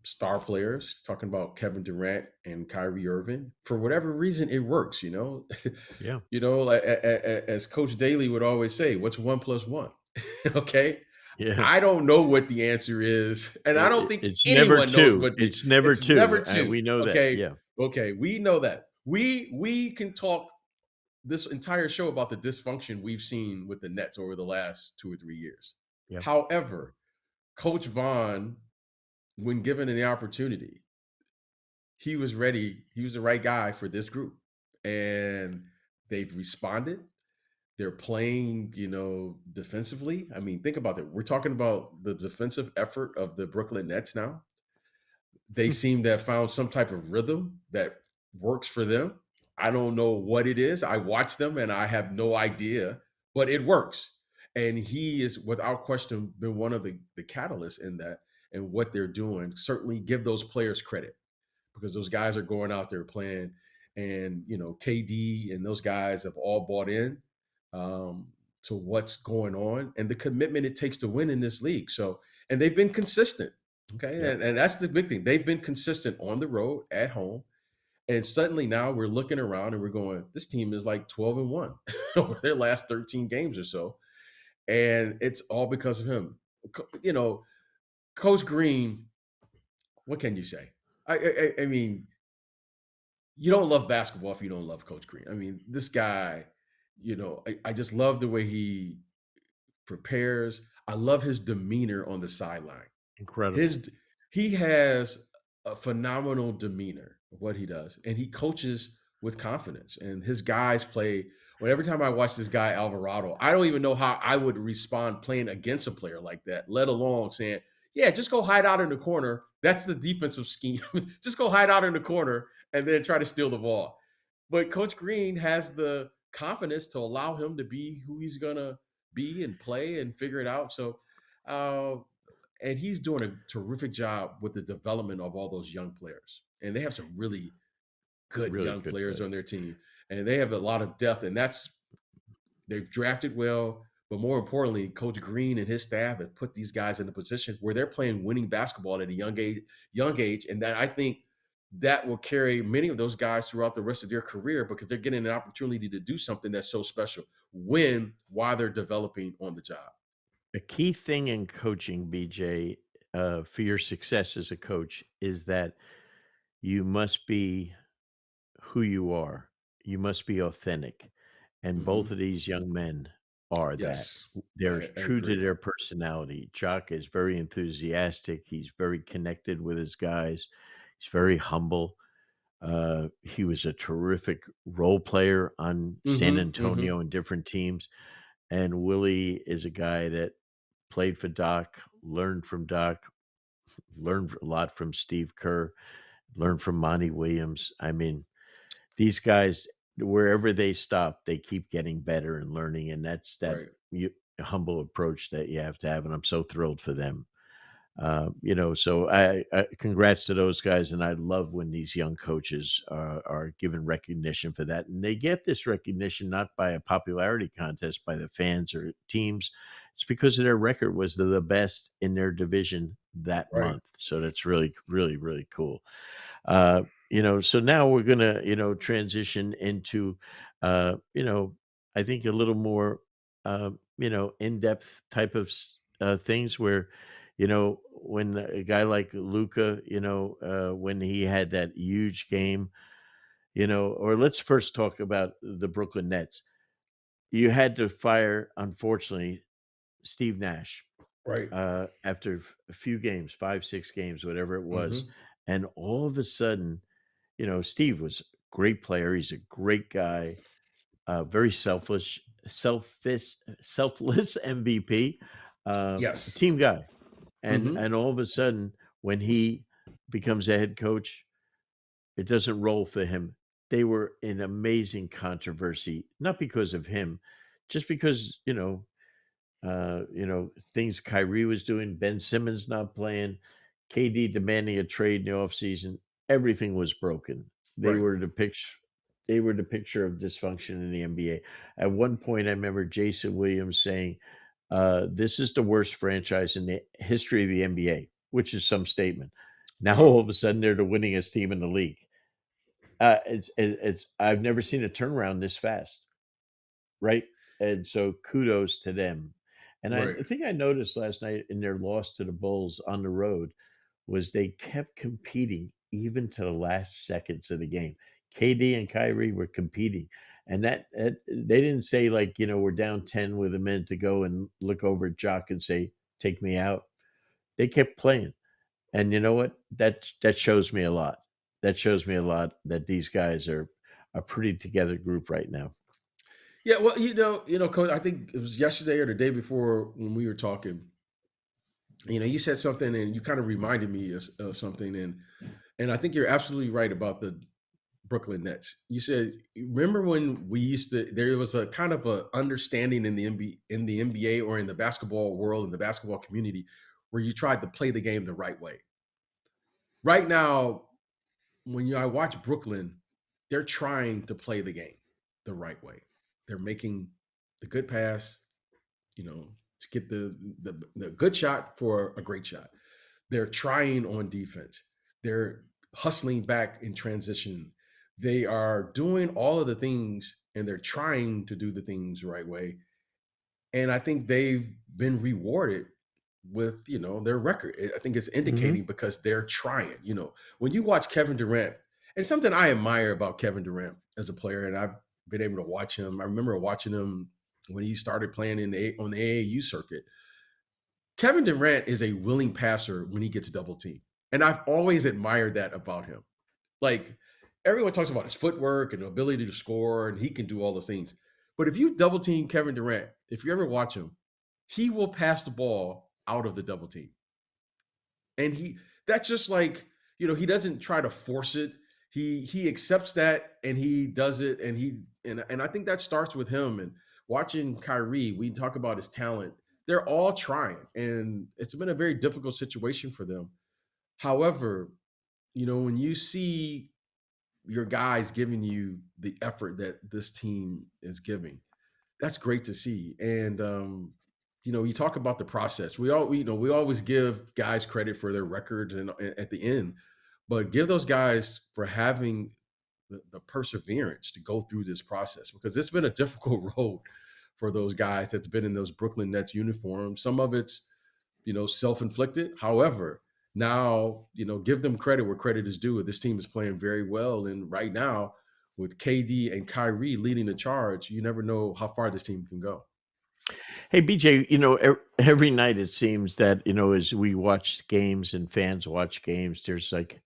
star players, talking about Kevin Durant and Kyrie Irving. For whatever reason, it works, you know. Yeah. Like, as Coach Daly would always say, what's one plus one? Okay. Yeah. I don't know what the answer is, and I don't think It's never anyone knows 2. what the It's never it's never 2. two. We know that. Okay. Yeah. Okay. We know that. We can talk this entire show about the dysfunction we've seen with the Nets over the last 2 or 3 years. Yeah. However, Coach Vaughn, when given an opportunity, he was ready. He was the right guy for this group. And they've responded. They're playing, defensively. I mean, think about that. We're talking about the defensive effort of the Brooklyn Nets now. They seem to have found some type of rhythm that works for them. I don't know what it is. I watch them and I have no idea, but it works. And he is, without question, been one of the catalysts in that and what they're doing. Certainly give those players credit because those guys are going out there playing, and KD and those guys have all bought in to what's going on and the commitment it takes to win in this league. So, and they've been consistent. Okay, Yep. and that's the big thing. They've been consistent on the road, at home, and suddenly now we're looking around and we're going, this team is like 12-1 over their last 13 games or so, and it's all because of him. You know, Coach Green. What can you say? I mean, you don't love basketball if you don't love Coach Green. I mean, this guy, I just love the way he prepares. I love his demeanor on the sideline. Incredible. His He has a phenomenal demeanor of what he does, and he coaches with confidence. And his guys play. Well, every time I watch this guy Alvarado, I don't even know how I would respond playing against a player like that. Let alone saying, "Yeah, just go hide out in the corner." That's the defensive scheme. Just go hide out in the corner and then try to steal the ball. But Coach Green has the confidence to allow him to be who he's gonna be and play and figure it out. So, uh, and he's doing a terrific job with the development of all those young players. And they have some really good Really young good players player. on their team, and they have a lot of depth. And they've drafted well, but more importantly, Coach Green and his staff have put these guys in a position where they're playing winning basketball at a young age, and that I think that will carry many of those guys throughout the rest of their career because they're getting an opportunity to do something that's so special when while they're developing on the job. A key thing in coaching, BJ, for your success as a coach is that you must be who you are. You must be authentic, and both Hmm. of these young men are that. Yes, They're I true to agree. their personality. Jock is very enthusiastic. He's very connected with his guys. He's very humble. He was a terrific role player on San Hmm. Hmm. Antonio and different teams. And Willie is a guy that played for Doc, learned from Doc, learned a lot from Steve Kerr, learned from Monty Williams. I mean, these guys, wherever they stop, they keep getting better and learning, and that's that Right. you humble approach that you have to have, and I'm so thrilled for them. So I congrats to those guys, and I love when these young coaches are given recognition for that, and they get this recognition not by a popularity contest by the fans or teams. It's because of their record was the best in their division that Right. month. So that's really, really, really cool. So now we're gonna, transition into, I think a little more, in-depth type of things where, when a guy like Luca, when he had that huge game, or let's first talk about the Brooklyn Nets. You had to fire, unfortunately, Steve Nash, Right. after a few games, 5, 6 games, whatever it was, Mhm. and all of a sudden, Steve was a great player, he's a great guy, very selfless MVP, Yes. team guy, and Mhm. all of a sudden, when he becomes a head coach, it doesn't roll for him. They were in amazing controversy, not because of him, just because, things Kyrie was doing, Ben Simmons not playing, KD demanding a trade in the offseason, everything was broken. They Right. were the picture they were the picture of dysfunction in the NBA. At one point, I remember Jason Williams saying, "This is the worst franchise in the history of the NBA," which is some statement. Now all Wow. of a sudden, they're the winningest team in the league. It's I've never seen a turnaround this fast. Right? And so kudos to them. And Right. the thing I noticed last night in their loss to the Bulls on the road was they kept competing even to the last seconds of the game. KD and Kyrie were competing. And that they didn't say like, we're down 10 with a minute to go and look over at Jock and say, take me out. They kept playing. And you know what? That shows me a lot. That shows me a lot that these guys are a pretty together group right now. Yeah, well, Coach, I think it was yesterday or the day before when we were talking. You said something and you kind of reminded me of something, and I think you're absolutely right about the Brooklyn Nets. You said, remember when we used to? There was a kind of a understanding in the NBA or in the basketball world, in the basketball community, where you tried to play the game the right way. Right now, when I watch Brooklyn, they're trying to play the game the right way. They're making the good pass, to get the good shot for a great shot. They're trying on defense. They're hustling back in transition. They are doing all of the things and they're trying to do the things the right way. And I think they've been rewarded with, their record. I think it's Mhm. indicating because they're trying. When you watch Kevin Durant, and something I admire about Kevin Durant as a player, and I've been able to watch him. I remember watching him when he started playing on the AAU circuit. Kevin Durant is a willing passer when he gets double teamed. And I've always admired that about him. Like, everyone talks about his footwork and ability to score, and he can do all those things. But if you double team Kevin Durant, if you ever watch him, he will pass the ball out of the double team. And that's just like, he doesn't try to force it. He accepts that and he does it, and I think that starts with him. And watching Kyrie, we talk about his talent. They're all trying, and it's been a very difficult situation for them. However, when you see your guys giving you the effort that this team is giving, that's great to see. And you talk about the process. We always give guys credit for their records and at the end, but give those guys for having the perseverance to go through this process, because it's been a difficult road for those guys that's been in those Brooklyn Nets uniforms. Some of it's self-inflicted. However, now, give them credit where credit is due. This team is playing very well. And right now, with KD and Kyrie leading the charge, you never know how far this team can go. Hey, BJ, every night it seems that, as we watch games and fans watch games, there's like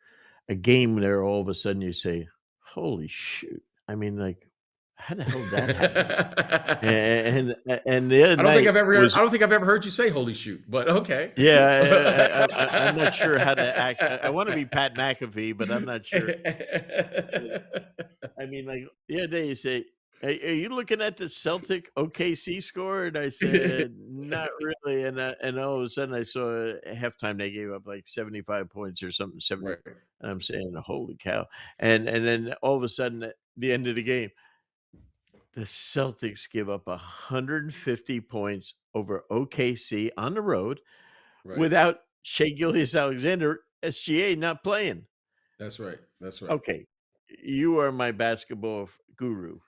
a game there, all of a sudden you say, "Holy shoot." I mean, like, how the hell did that happen? And the other night I was don't think I've ever heard you say "Holy shoot," but okay. yeah, I'm not sure how to act. I wanna be Pat McAfee, but I'm not sure. I mean, like, the other day you say, "Hey, are you looking at the Celtic OKC score?" And I said, "Not really." And all of a sudden I saw at halftime they gave up like 75 points or something, 70, Right, and I'm saying, "Holy cow." And then all of a sudden at the end of the game, the Celtics give up 150 points over OKC on the road right. without Shea Gilgeous-Alexander, SGA, not playing. That's right. That's right. Okay, you are my basketball guru.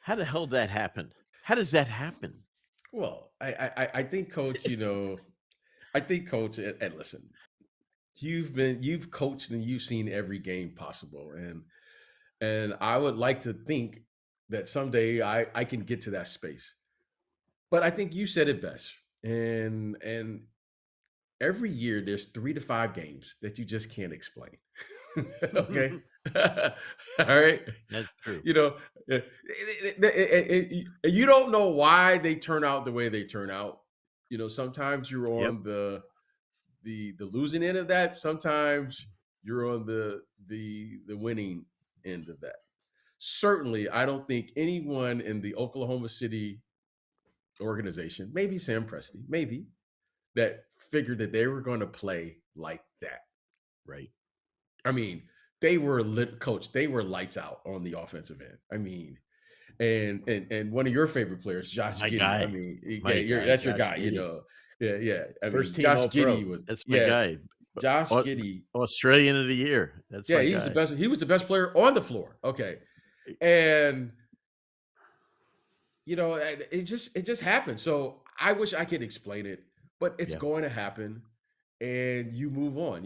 How the hell that happen? How does that happen? Well, I think, Coach. I think, Coach. And listen. you've coached and you've seen every game possible, and I would like to think that someday I can get to that space. But I think you said it best. And every year there's 3 to 5 games that you just can't explain. Okay? All right? That's true. You know, you don't know why they turn out the way they turn out. Sometimes you're Yep. on the losing end of that. Sometimes you're on the winning end of that. Certainly, I don't think anyone in the Oklahoma City organization, maybe Sam Presti, maybe, that figured that they were going to play like that. Right. I mean, they were lit, coach. They were lights out on the offensive end. I mean, and one of your favorite players, Josh My Giddey. I guy. mean, yeah, My guy, that's your Josh guy. Giddey. Yeah, yeah. I First mean, team Josh All Pro. Giddey was, That's my yeah, guy. Josh Au Giddey. Australian of the year. That's Yeah, my he was the guy. best. He was the best player on the floor. Okay, and it just happened. So I wish I could explain it, but it's Yeah. going to happen, and you move on.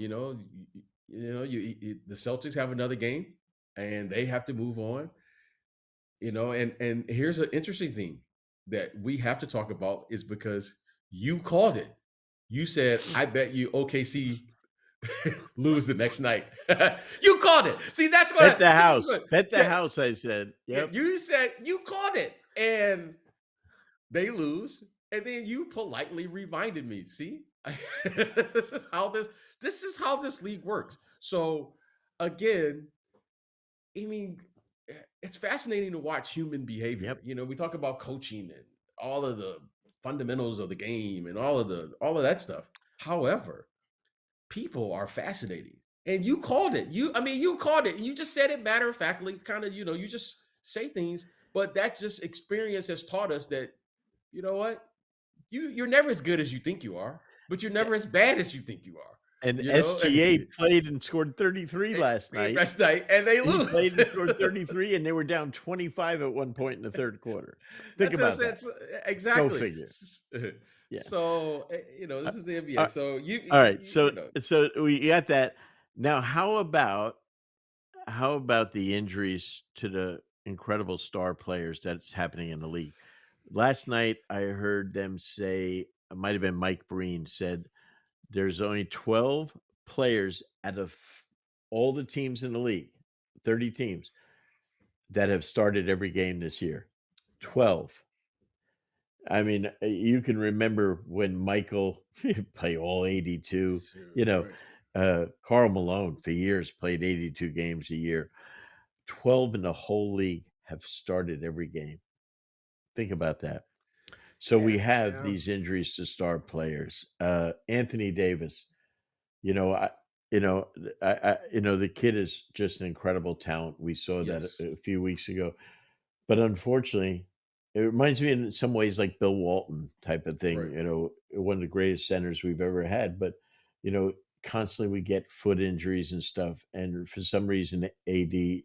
The Celtics have another game, and they have to move on. And here's an interesting thing that we have to talk about is because you called it. You said, "I bet you OKC lose the next night." You called it. See, that's Bet what the this is house. what. Bet the Yeah, house, I said. yeah. Yep. You said you called it, and they lose, and then you politely reminded me. See, this is how this league works. So again, I mean, it's fascinating to watch human behavior. Yep. We talk about coaching and all of the fundamentals of the game and all of that stuff. However, people are fascinating. And you called it. You called it. And you just said it matter of factly, kind of, you just say things, but that just experience has taught us that, you know what? You're never as good as you think you are, but you're Yeah, never as bad as you think you are. and You know? SGA played and scored 33 last night. Rest night and they He played lose. and scored 33, and they were down 25 at one point in the 3rd quarter. Think about that. That's Go exactly. figure. Yeah. So, Uh, this is the NBA. uh, So alright, so you know, so we got that. Now how about the injuries to the incredible star players that's happening in the league? Last night, I heard them say it might have been Mike Breen said, "There's only 12 players out of all the teams in the league, 30 teams, that have started every game this year." 12. I mean, you can remember when Michael play all 82, shoot, you know, right. Karl Malone for years played 82 games a year. 12 in the whole league have started every game. Think about that. So we Yeah, have yeah. these injuries to star players. Anthony Davis, you know, the kid is just an incredible talent. We saw that Yes. a few weeks ago. But unfortunately, it reminds me in some ways like Bill Walton type of thing, Right. one of the greatest centers we've ever had. But, you know, constantly we get foot injuries and stuff. And for some reason, AD,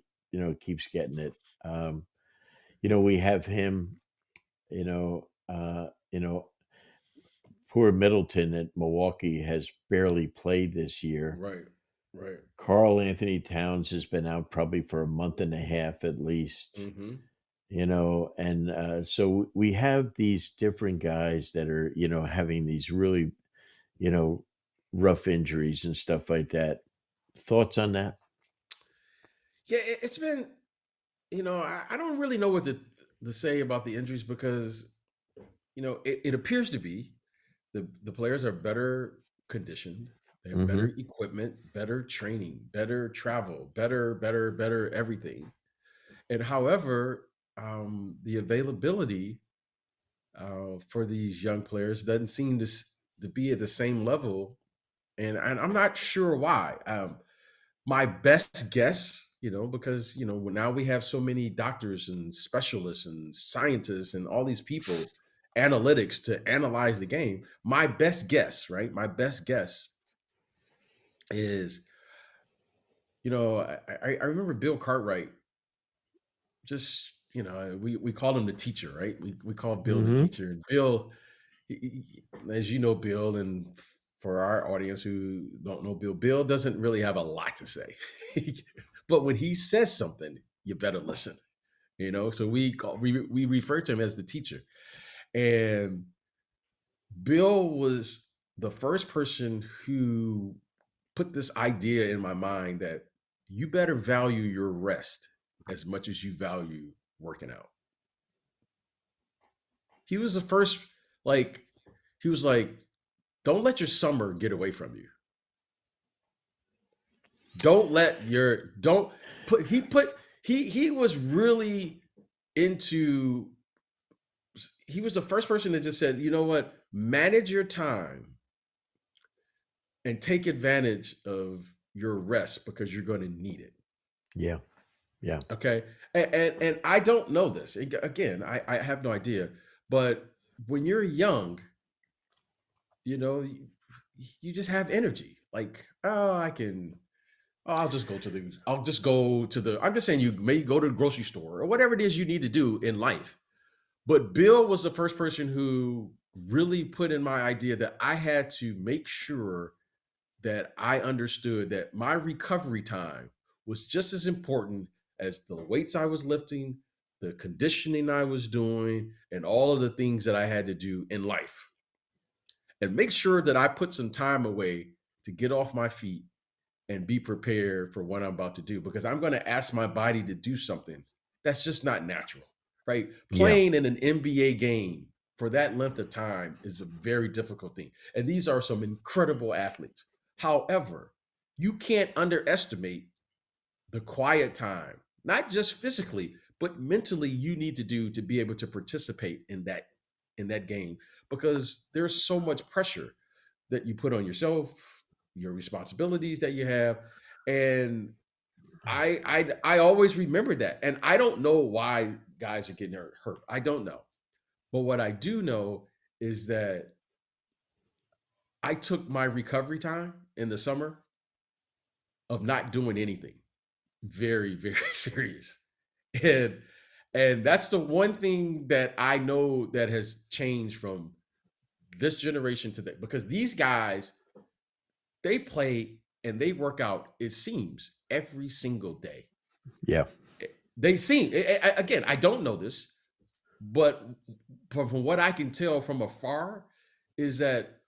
keeps getting it. We have him, you know, uh, you know, poor Middleton at Milwaukee has barely played this year. Right. Right. Carl Anthony Towns has been out probably for a month and a half at least. Mhm. And so we have these different guys that are having these really you know rough injuries and stuff like that. Thoughts on that? Yeah, it's been, I don't really know what to say about the injuries because, it appears to be the players are better conditioned. They have better Hmm. equipment, better training, better travel, better everything. And however, the availability for these young players doesn't seem to be at the same level, and I'm not sure why. My best guess, because now we have so many doctors and specialists and scientists and all these people, analytics to analyze the game. My best guess, right? My best guess is, I remember Bill Cartwright. Just we called him the teacher, right? We call Bill the Hmm. teacher, and Bill, as you know, Bill, and for our audience who don't know Bill, Bill doesn't really have a lot to say. But when he says something, you better listen. So we refer to him as the teacher. And Bill was the first person who put this idea in my mind that you better value your rest as much as you value working out. He was the first, like, he was like, don't let your summer get away from you. Don't put, he was really into, he was the first person that just said, you know what, manage your time and take advantage of your rest because you're going to need it. Yeah. Yeah. Okay. And I don't know this. Again, I have no idea. But when you're young, you know, you just have energy. Like, oh, I'll just go to the, I'm just saying you may go to the grocery store or whatever it is you need to do in life. But Bill was the first person who really put in my idea that I had to make sure that I understood that my recovery time was just as important as the weights I was lifting, the conditioning I was doing, and all of the things that I had to do in life. And make sure that I put some time away to get off my feet and be prepared for what I'm about to do because I'm going to ask my body to do something that's just not natural, right? Yeah. Playing in an NBA game for that length of time is a very difficult thing. And these are some incredible athletes. However, you can't underestimate the quiet time, not just physically, but mentally you need to do to be able to participate in that game because there's so much pressure that you put on yourself, your responsibilities that you have, and I always remember that, and I don't know why guys are getting hurt. I don't know, but what I do know is that I took my recovery time in the summer of not doing anything very very serious, and and that's the one thing that I know that has changed from this generation to that because these guys they play and they work out, it seems, every single day. Yeah. They seem, again, I don't know this, but from what I can tell from afar, is that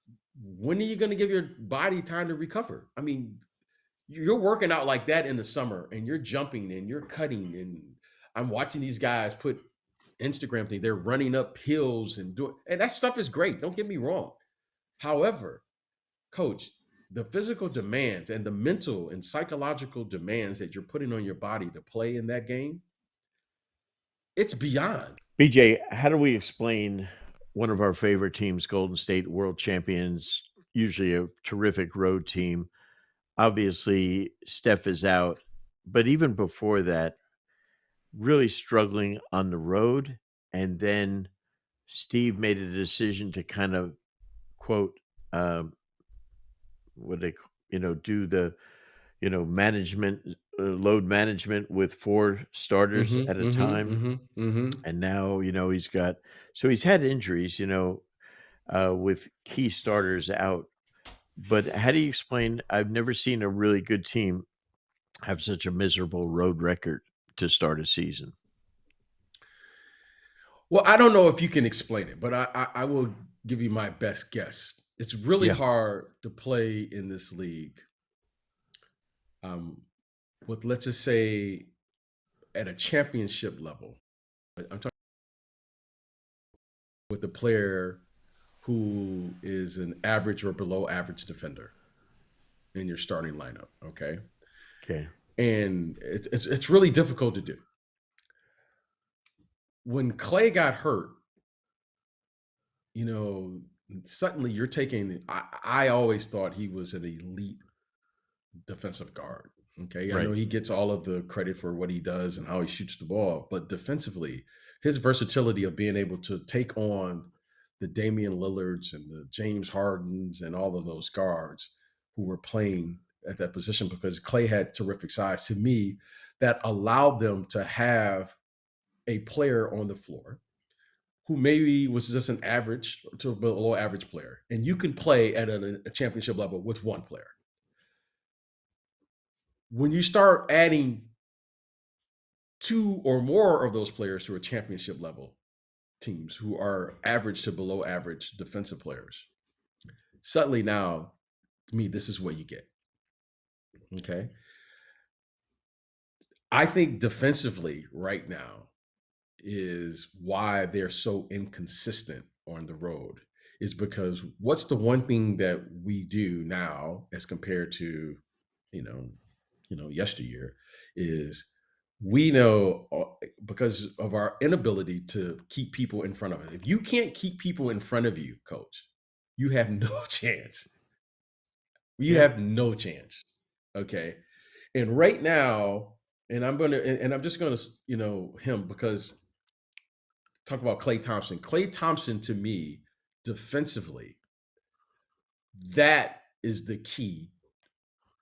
when are you going to give your body time to recover? I mean, you're working out like that in the summer and you're jumping and you're cutting. And I'm watching these guys put Instagram thing, they're running up hills and doing, and that stuff is great. Don't get me wrong. However, coach, the physical demands and the mental and psychological demands that you're putting on your body to play in that game, it's beyond. BJ, how do we explain one of our favorite teams, Golden State, world champions, usually a terrific road team? Obviously, Steph is out, but even before that, really struggling on the road. And then Steve made a decision to kind of quote, um, what they, do the, management, load management with four starters Mhm, at a mhm, time. mhm, mhm. And now, he's had injuries, with key starters out. But how do you explain? I've never seen a really good team have such a miserable road record to start a season. Well, I don't know if you can explain it, but I will give you my best guess. It's really Yeah. hard to play in this league, um, with, let's just say, at a championship level. I'm talking with a player who is an average or below average defender in your starting lineup. Okay, Okay. and it's really difficult to do. When Clay got hurt, you know, suddenly you're taking. I always thought he was an elite defensive guard. Okay, I know Right. he gets all of the credit for what he does and how he shoots the ball, but defensively, his versatility of being able to take on the Damian Lillards and the James Hardens and all of those guards who were playing at that position because Clay had terrific size to me that allowed them to have a player on the floor who maybe was just an average to below average player, and you can play at a championship level with one player. When you start adding two or more of those players to a championship level teams who are average to below average defensive players, suddenly now, to me, this is what you get. Okay. I think defensively right now is why they're so inconsistent on the road is because what's the one thing that we do now as compared to you know yesteryear is we know because of our inability to keep people in front of us. If you can't keep people in front of you, coach, you have no chance. You Yeah. have no chance. Okay. And right now, and I'm just gonna, him because talk about Clay Thompson. Clay Thompson to me, defensively, that is the key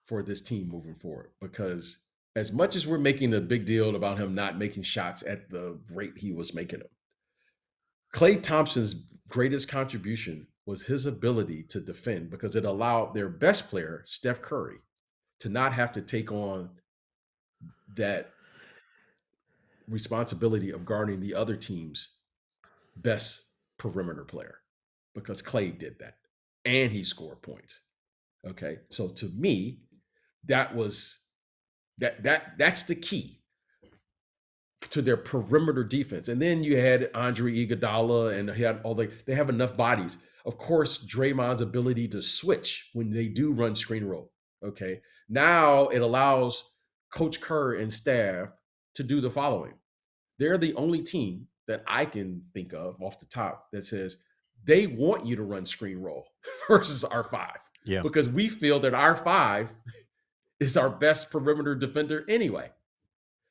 for this team moving forward. Because as much as we're making a big deal about him not making shots at the rate he was making them, Clay Thompson's greatest contribution was his ability to defend because it allowed their best player, Steph Curry, to not have to take on that responsibility of guarding the other team's best perimeter player because Clay did that and he scored points. Okay. So to me, that was that's the key to their perimeter defense. And then you had Andre Iguodala and he had they have enough bodies. Of course, Draymond's ability to switch when they do run screen roll. Okay. Now it allows Coach Kerr and staff to do the following. They're the only team that I can think of off the top that says they want you to run screen roll versus our five Yeah. because we feel that our five is our best perimeter defender anyway.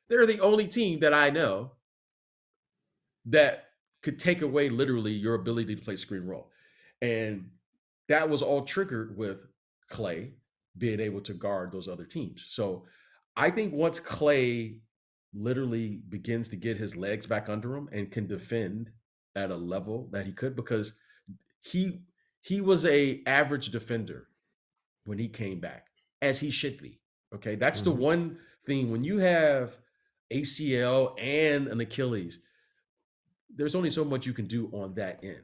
They're the only team that I know that could take away literally your ability to play screen roll. And that was all triggered with Clay being able to guard those other teams. So I think once Clay literally begins to get his legs back under him and can defend at a level that he could, because he he was a average defender when he came back, as he should be. Okay. That's the Mhm. one thing when you have ACL and an Achilles, there's only so much you can do on that end.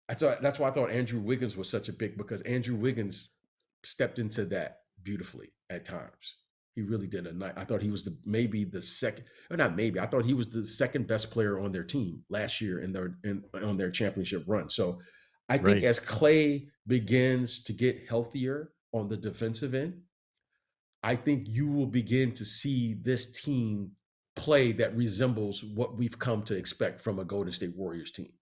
I thought that's why I thought Andrew Wiggins was such a big because Andrew Wiggins stepped into that beautifully at times. He really did a night. I thought he was maybe the second, or not maybe. I thought he was the second best player on their team last year on their championship run. So I think Right. as Clay begins to get healthier on the defensive end, I think you will begin to see this team play that resembles what we've come to expect from a Golden State Warriors team.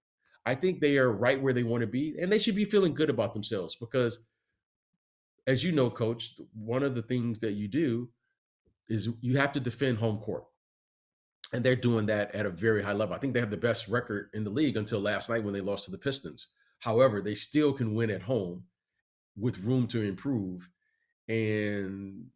I think they are right where they want to be, and they should be feeling good about themselves because, as you know, coach, one of the things that you do is you have to defend home court. And they're doing that at a very high level. I think they have the best record in the league until last night when they lost to the Pistons. However, they still can win at home with room to improve. And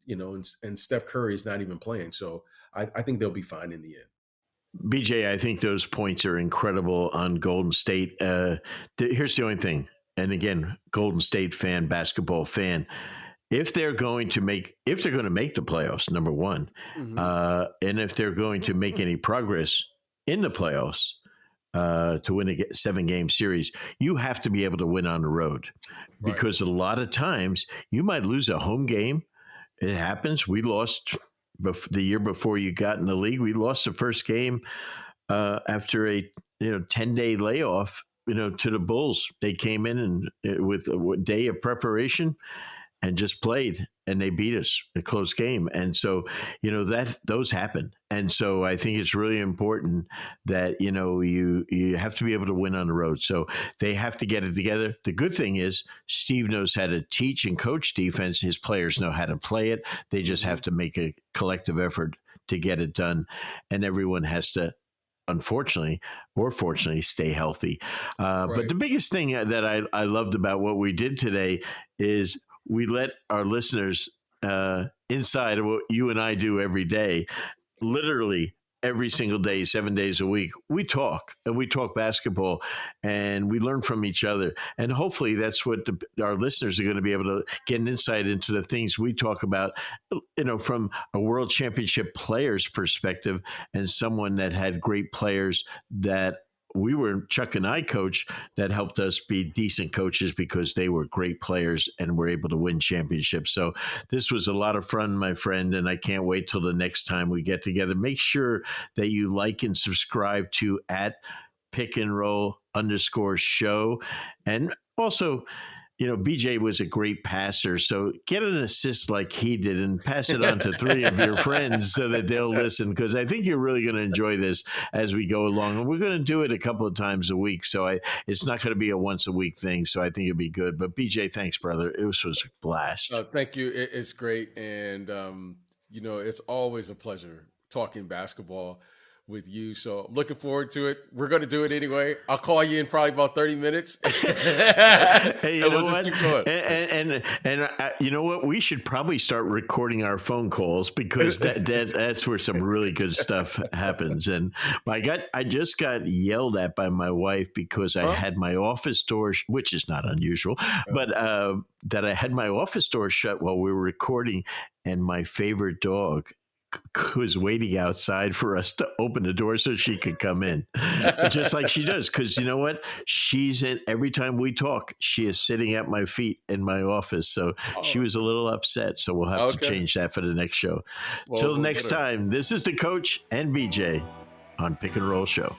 Steph Curry is not even playing. So I think they'll be fine in the end. BJ, I think those points are incredible on Golden State. Here's the only thing, and again, Golden State fan, basketball fan. If they're going to make the playoffs, number one, Mhm. and if they're going to make any progress in the playoffs to win a 7-game series, you have to be able to win on the road Right. because a lot of times you might lose a home game. It happens. We lost the year before you got in the league. We lost the first game after a 10-day layoff. To the Bulls. They came in and with a day of preparation and just played, and they beat us a close game. And so that those happen. And so I think it's really important that you have to be able to win on the road. So they have to get it together. The good thing is Steve knows how to teach and coach defense. His players know how to play it. They just have Mhm. to make a collective effort to get it done, and everyone has to, unfortunately or fortunately, stay healthy. But Right. the biggest thing that I loved about what we did today is we let our listeners inside of what you and I do every day, literally every single day, 7 days a week, we talk and we talk basketball and we learn from each other. And hopefully that's what our listeners are going to be able to get an insight into the things we talk about, from a world championship player's perspective and someone that had great players that Chuck and I coach, that helped us be decent coaches because they were great players and were able to win championships. So this was a lot of fun, my friend, and I can't wait till the next time we get together. Make sure that you like and subscribe to at pick and roll underscore show. And also, BJ was a great passer. So get an assist like he did and pass it on to three of your friends so that they'll listen, because I think you're really going to enjoy this as we go along. And we're going to do it a couple of times a week. So it's not going to be a once a week thing. So I think it'll be good. But BJ, thanks, brother. It was a blast. Thank you. It's great. And, it's always a pleasure talking basketball with you. So I'm looking forward to it. We're going to do it anyway. I'll call you in probably about 30 minutes. Hey, and we'll just keep going. And you know what? We should probably start recording our phone calls, because that's where some really good stuff happens. And I just got yelled at by my wife because I had my office door, which is not unusual, but that I had my office door shut while we were recording, and my favorite dog was waiting outside for us to open the door so she could come in, just like she does. Because you know what? She's in every time we talk. She is sitting at my feet in my office. So she was a little upset. So we'll have to change that for the next show. Till next time, this is the coach and BJ on Pick and Roll Show.